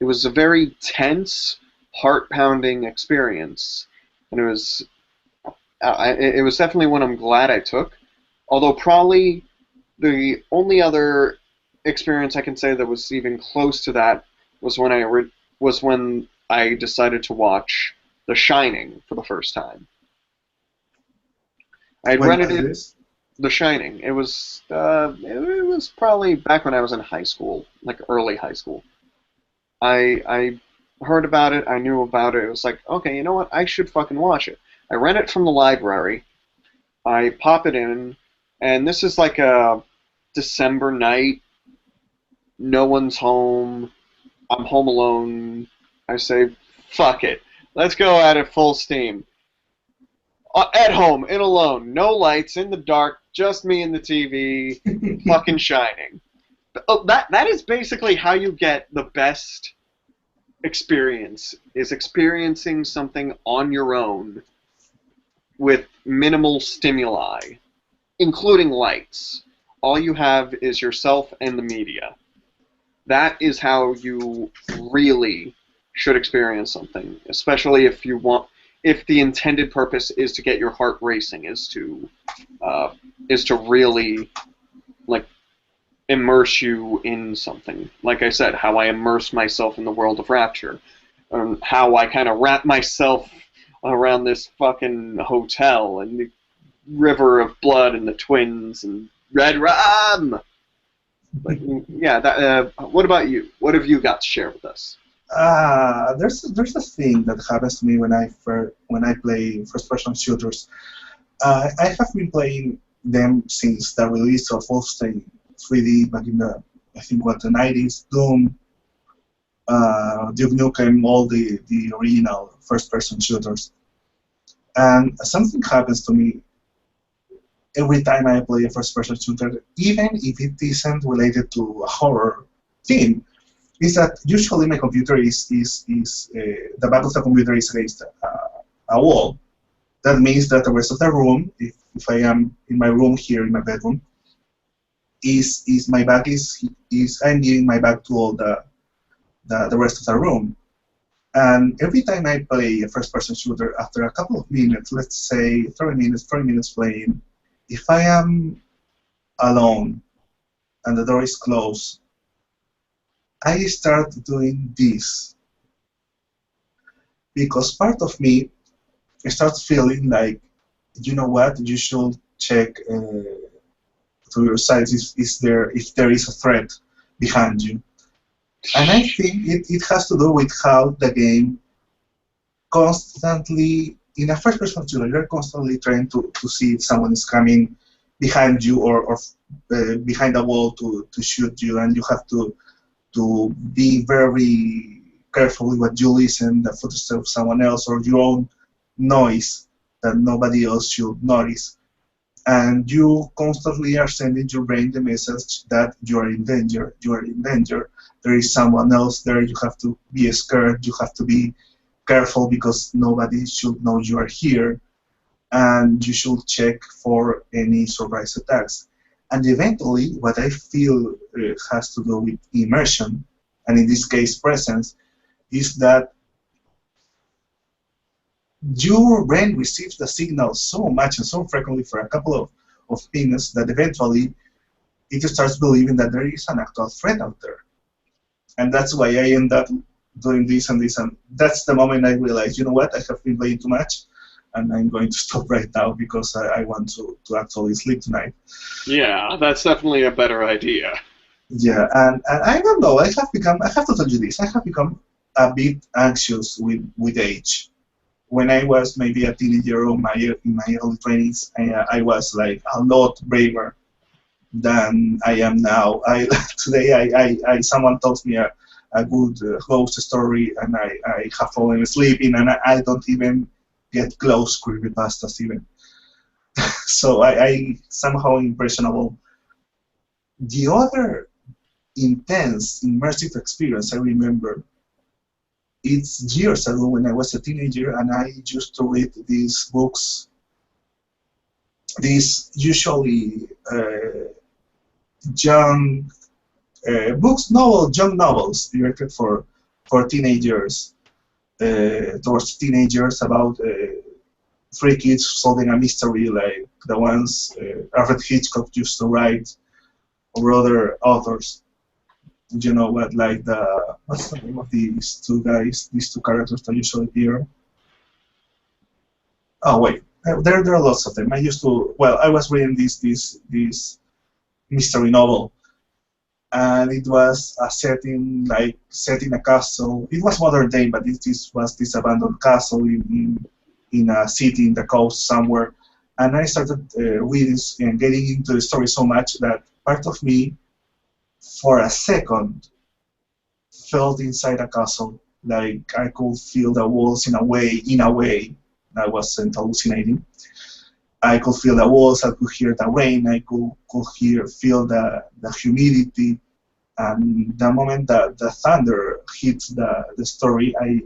was a very tense, heart-pounding experience, and it was definitely one I'm glad I took. Although probably the only other experience I can say that was even close to that was when I decided to watch The Shining for the first time. I had rented it. The Shining. It was probably back when I was in high school, like early high school. I heard about it. I knew about it. It was like, okay, you know what? I should fucking watch it. I rent it from the library. I pop it in, and this is like a December night. No one's home. I'm home alone. I say, fuck it. Let's go at it full steam. At home, in alone, no lights, in the dark, just me and the TV, fucking Shining. Oh, that is basically how you get the best experience, is experiencing something on your own with minimal stimuli, including lights. All you have is yourself and the media. That is how you really should experience something, especially if the intended purpose is to get your heart racing, is to really like immerse you in something. Like I said, how I immerse myself in the world of Rapture, how I kind of wrap myself around this fucking hotel and the river of blood and the twins and Red Rum. But, yeah. What about you? What have you got to share with us? There's a thing that happens to me when I play first-person shooters. I have been playing them since the release of Wolfenstein 3D back in the 90s, Doom, Duke Nukem, all the original first-person shooters. And something happens to me every time I play a first-person shooter, even if it isn't related to a horror theme. Is that usually my computer the back of the computer is against a wall. That means that the rest of the room, if I am in my room here in my bedroom, I'm giving my back to all the rest of the room. And every time I play a first-person shooter, after a couple of minutes, let's say 30 minutes playing, if I am alone and the door is closed, I start doing this because part of me starts feeling like, you know what, you should check to your side if there is a threat behind you. And I think it has to do with how the game constantly in a first-person shooter, you're constantly trying to see if someone is coming behind you or behind a wall to shoot you, and you have to be very careful with what you listen, the footsteps of someone else or your own noise that nobody else should notice. And you constantly are sending your brain the message that you are in danger, you are in danger. There is someone else there, you have to be scared, you have to be careful because nobody should know you are here, and you should check for any surprise attacks. And eventually, what I feel has to do with immersion, and in this case presence, is that your brain receives the signal so much and so frequently for a couple of things that eventually it starts believing that there is an actual threat out there. And that's why I end up doing this and this, and that's the moment I realize, you know what, I have been playing too much, and I'm going to stop right now because I want to actually sleep tonight. Yeah, that's definitely a better idea. Yeah, and I don't know, I have to tell you this, I have become a bit anxious with age. When I was maybe a teenager or in my early 20s, I was like a lot braver than I am now. Today, someone tells me a good ghost story, and I have fallen asleep in, and I don't even get close creepypastas even. So I somehow impressionable. The other intense, immersive experience I remember, it's years ago when I was a teenager, and I used to read these books, these usually young young novels directed for teenagers, towards teenagers about three kids solving a mystery like the ones Alfred Hitchcock used to write, or other authors. You know what, like what's the name of these two guys, these two characters that usually appear? Oh wait, there are lots of them. I was reading this mystery novel, and it was set in a castle. It was modern day, but this was this abandoned castle in a city in the coast somewhere. And I started reading and getting into the story so much that part of me, for a second, felt inside a castle. Like I could feel the walls in a way I wasn't hallucinating. I could feel the walls, I could hear the rain, I could feel the humidity. And the moment that the thunder hits the story, I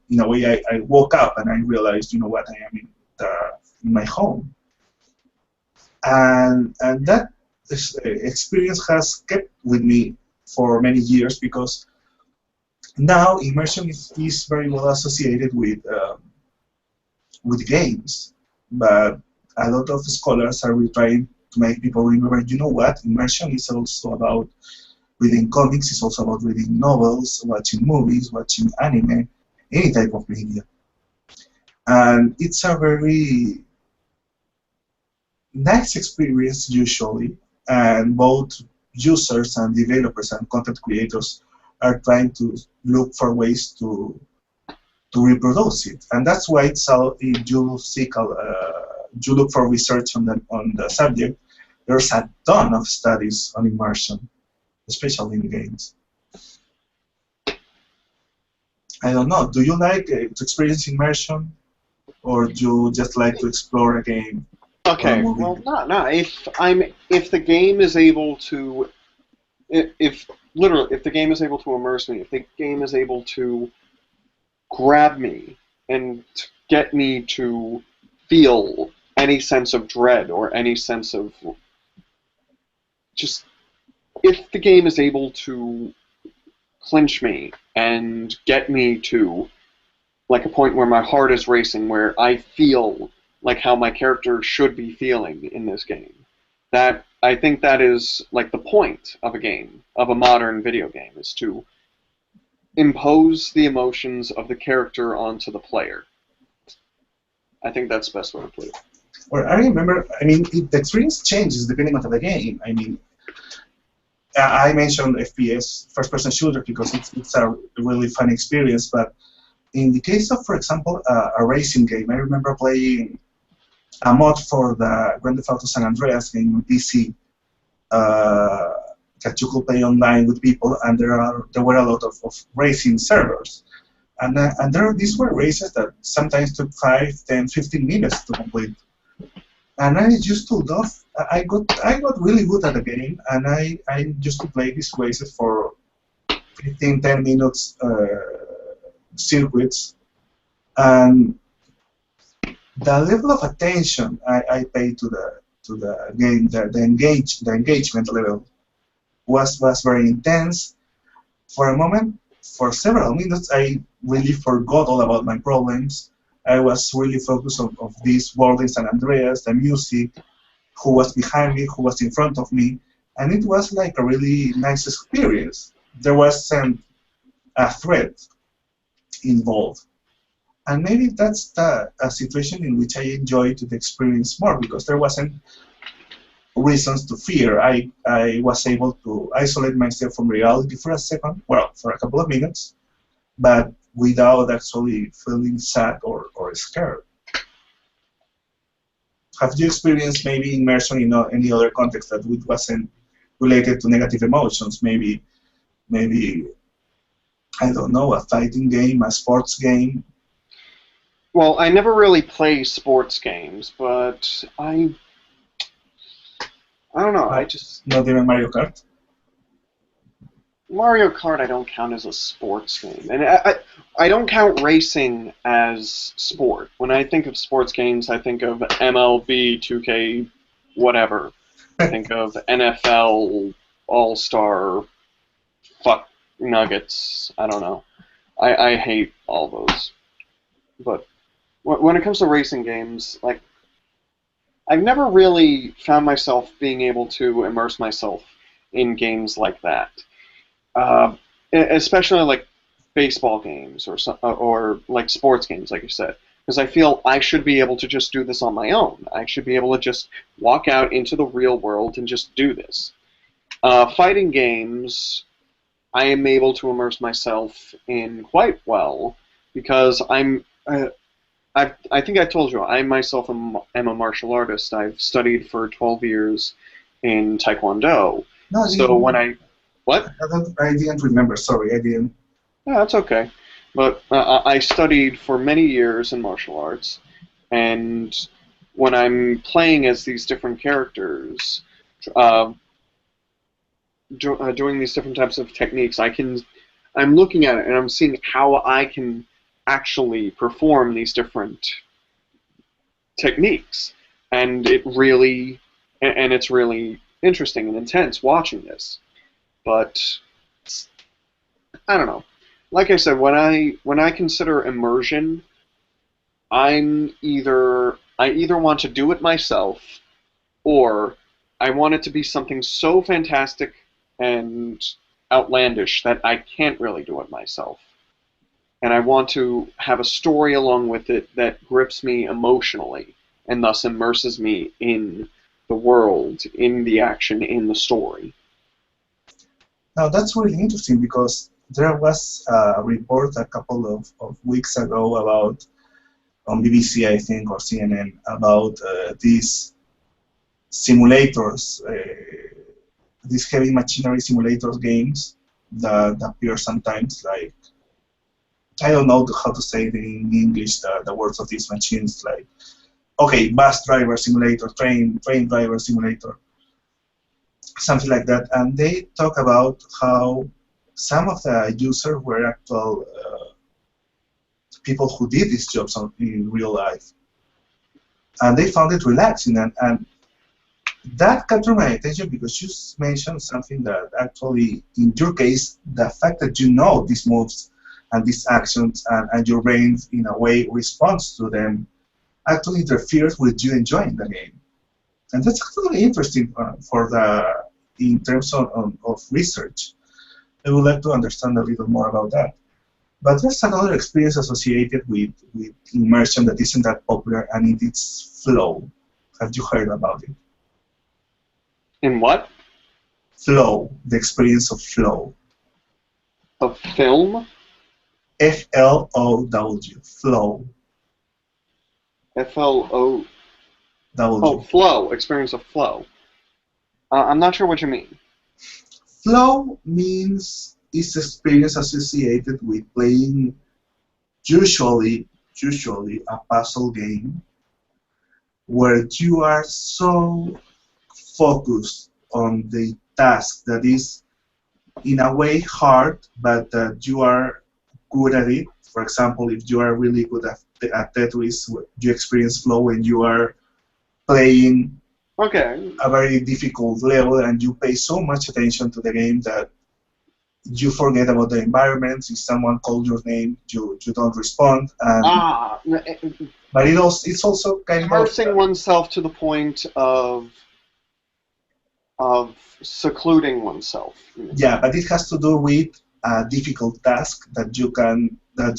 in a way I woke up and I realized, you know what, I am in my home. And that experience has kept with me for many years, because now immersion is very well associated with games, but a lot of scholars are trying to make people remember, you know what, immersion is also about reading comics, it's also about reading novels, watching movies, watching anime, any type of media. And it's a very nice experience usually, and both users and developers and content creators are trying to look for ways to reproduce it, and that's why it's you look for research on the subject. There's a ton of studies on immersion, especially in games. I don't know. Do you like to experience immersion, or do you just like to explore a game? Okay, well, no. If the game is able to, if the game is able to immerse me, if the game is able to grab me and get me to feel any sense of dread or any sense of just, if the game is able to clinch me and get me to like a point where my heart is racing, where I feel like how my character should be feeling in this game, that I think that is like the point of a game, of a modern video game, is to impose the emotions of the character onto the player. I think that's the best way to put it. Well, I remember, the experience changes depending on the game. I mentioned FPS, first-person shooter, because it's a really fun experience, but In the case of, for example, a racing game, I remember playing a mod for the Grand Theft Auto San Andreas game on PC uh, that you could play online with people, and there were a lot of racing servers. And these were races that sometimes took 5, 10, 15 minutes to complete. And I used to love. I got really good at the game, and I used to play these races for 15, 10 minutes circuits, and the level of attention I paid to the game, the engagement level was very intense. For a moment, for several minutes, I really forgot all about my problems. I was really focused on this world in San Andreas, the music, who was behind me, who was in front of me, and it was like a really nice experience. There wasn't a threat involved. And maybe that's a situation in which I enjoyed the experience more because there wasn't reasons to fear. I was able to isolate myself from reality for a second, well, for a couple of minutes, but without actually feeling sad or scared. Have you experienced maybe immersion in any other context that wasn't related to negative emotions? Maybe I don't know, a fighting game, a sports game. Well, I never really play sports games, but I don't know. I just Not even Mario Kart. Mario Kart I don't count as a sports game, and I don't count racing as sport. When I think of sports games, I think of MLB, 2K, whatever. I think of NFL, All Star, fuck Nuggets. I don't know. I hate all those. But when it comes to racing games, like I've never really found myself being able to immerse myself in games like that. Uh, Especially like baseball games or like sports games, like you said, because I feel I should be able to just do this on my own. I should be able to just walk out into the real world and just do this. Fighting games, I am able to immerse myself in quite well because I think I told you I myself am a martial artist. I've studied for 12 years in Taekwondo. No, So when I what? I didn't remember. Sorry, I didn't. Yeah, that's okay. But I studied for many years in martial arts, and when I'm playing as these different characters, uh, doing these different types of techniques, I'm looking at it and I'm seeing how I can actually perform these different techniques, and it's really interesting and intense watching this. But I don't know. Like I said, when I consider immersion, I either want to do it myself, or I want it to be something so fantastic and outlandish that I can't really do it myself. And I want to have a story along with it that grips me emotionally and thus immerses me in the world, in the action, in the story. Now that's really interesting because there was a report a couple of weeks ago about on BBC, I think, or CNN about these simulators, these heavy machinery simulators games that appear sometimes like I don't know how to say it in English the words of these machines like okay, bus driver simulator, train driver simulator, something like that, and they talk about how some of the users were actual people who did these jobs in real life, and they found it relaxing, and that captured my attention because you mentioned something that actually, in your case, the fact that you know these moves and these actions and your brain, in a way, responds to them, actually interferes with you enjoying the game. And that's actually interesting in terms of research. I would like to understand a little more about that. But there's another experience associated with immersion that isn't that popular, and it is flow. Have you heard about it? In what? Flow, the experience of flow. Of film? Flow. Flow. Flow. Oh, W. flow. Experience of flow. I'm not sure what you mean. Flow means is experience associated with playing usually a puzzle game where you are so focused on the task that is in a way hard, but that you are good at it. For example, if you are really good at Tetris, you experience flow when you are playing a very difficult level and you pay so much attention to the game that you forget about the environment. If someone calls your name, you don't respond. But it's also kind immersing oneself to the point of secluding oneself. Yeah, but it has to do with a difficult task that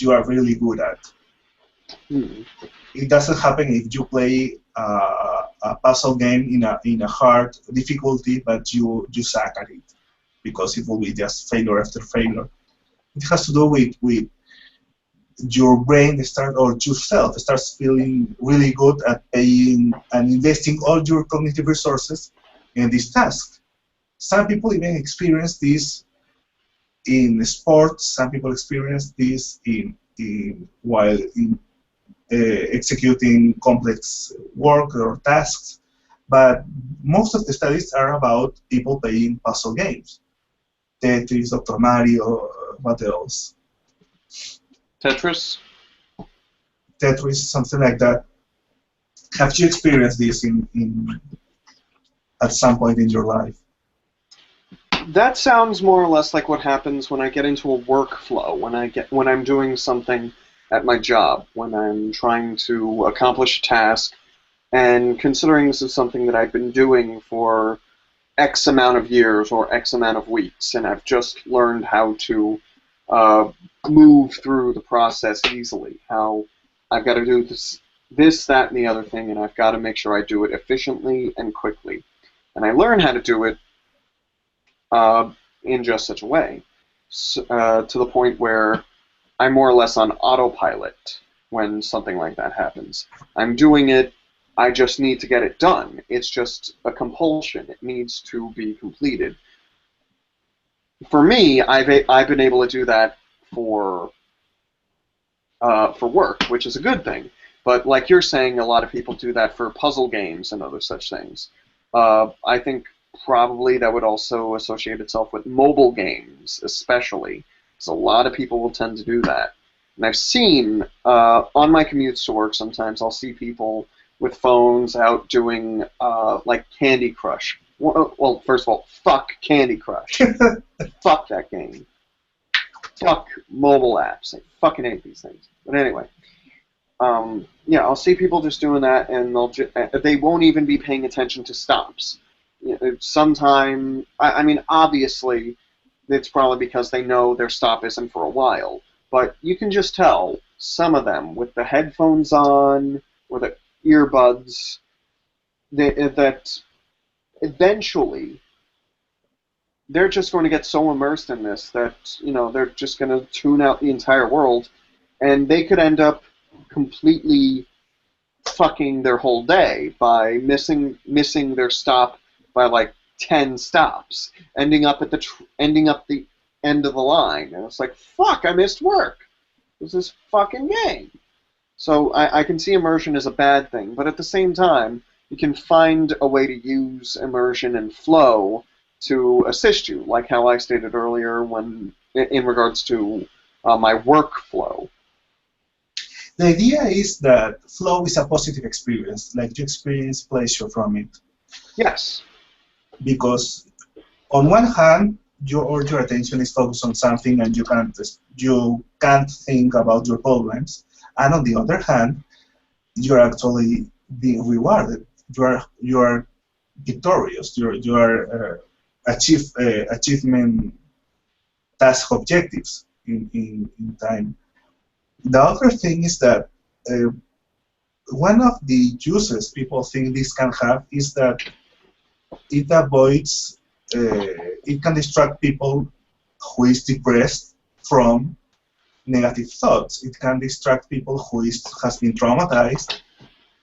you are really good at. It doesn't happen if you play a puzzle game in a hard difficulty, but you suck at it, because it will be just failure after failure. It has to do with your brain or yourself starts feeling really good at paying and investing all your cognitive resources in this task. Some people even experience this in sports. Some people experience this while executing complex work or tasks. But most of the studies are about people playing puzzle games. Tetris, Dr. Mario, what else? Tetris, something like that. Have you experienced this at some point in your life? That sounds more or less like what happens when I get into a workflow, when I'm doing something at my job, when I'm trying to accomplish a task, and considering this is something that I've been doing for X amount of years or X amount of weeks, and I've just learned how to move through the process easily, how I've got to do this, that, and the other thing, and I've got to make sure I do it efficiently and quickly. And I learn how to do it in just such a way, to the point where I'm more or less on autopilot when something like that happens. I'm doing it, I just need to get it done. It's just a compulsion. It needs to be completed. For me, I've been able to do that for work, which is a good thing. But like you're saying, a lot of people do that for puzzle games and other such things. I think probably that would also associate itself with mobile games, especially, because a lot of people will tend to do that. And I've seen, on my commutes to work, sometimes I'll see people with phones out doing, like, Candy Crush. Well, first of all, fuck Candy Crush. Fuck that game. Fuck mobile apps. I fucking hate these things. But anyway, yeah, I'll see people just doing that, and they won't even be paying attention to stops. Sometime, I mean, obviously, it's probably because they know their stop isn't for a while, but you can just tell some of them with the headphones on or the earbuds that eventually they're just going to get so immersed in this that, they're just going to tune out the entire world, and they could end up completely fucking their whole day by missing their stop by like 10 stops, ending up the end of the line, and it's like, fuck, I missed work. It was this fucking game. So I can see immersion as a bad thing, but at the same time, you can find a way to use immersion and flow to assist you, like how I stated earlier in regards to my workflow. The idea is that flow is a positive experience, like you experience pleasure from it. Yes. Because on one hand, your attention is focused on something and you can't think about your problems, and on the other hand, you're actually being rewarded. You are victorious. You are achievement task objectives in time. The other thing is that one of the uses people think this can have is that it avoids, it can distract people who is depressed from negative thoughts. It can distract people who has been traumatized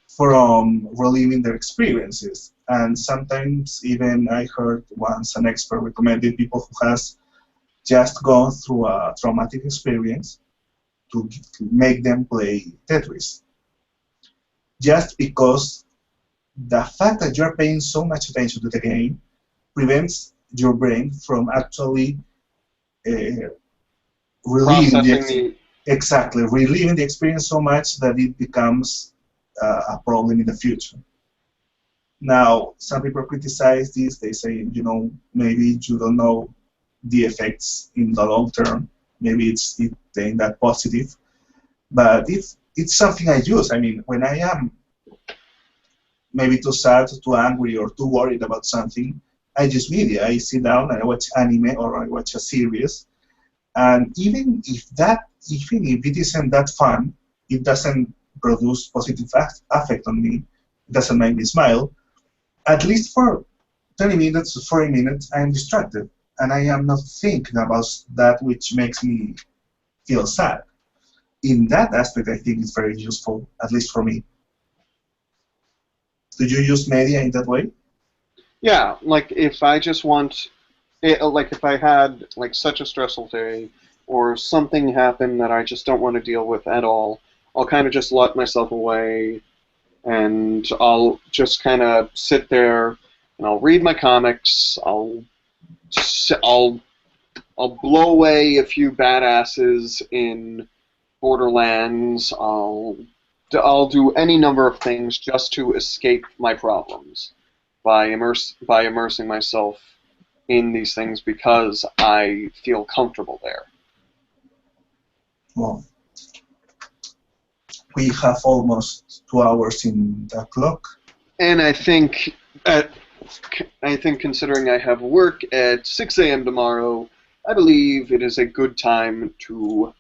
from reliving their experiences. And sometimes even I heard once an expert recommended people who has just gone through a traumatic experience to make them play Tetris. Just because the fact that you're paying so much attention to the game prevents your brain from actually reliving reliving the experience so much that it becomes a problem in the future. Now, some people criticize this. They say, maybe you don't know the effects in the long term. Maybe it ain't that positive. But it's something I use. I mean, when I am maybe too sad, too angry, or too worried about something, I use media. I sit down and I watch anime or I watch a series. And even if it isn't that fun, it doesn't produce positive affect on me, it doesn't make me smile, at least for 20 minutes to 40 minutes, I am distracted. And I am not thinking about that which makes me feel sad. In that aspect, I think it's very useful, at least for me. Do you use media in that way? Yeah, like if I just want, like if I had like such a stressful day or something happened that I just don't want to deal with at all, I'll kind of just lock myself away and I'll just kind of sit there and I'll read my comics. I'll blow away a few badasses in Borderlands. I'll do any number of things just to escape my problems by immersing myself in these things because I feel comfortable there. Well, we have almost 2 hours in the clock. And I think considering I have work at 6 a.m. tomorrow, I believe it is a good time to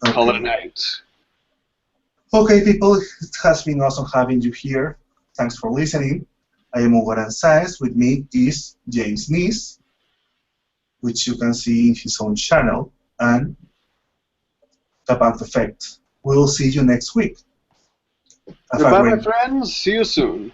call it a night. Okay, people, it has been awesome having you here. Thanks for listening. I am Hugo Aranzaes. With me is James Neese, which you can see in his own channel, and the Bank Effect. We will see you next week. Goodbye, my friends. See you soon.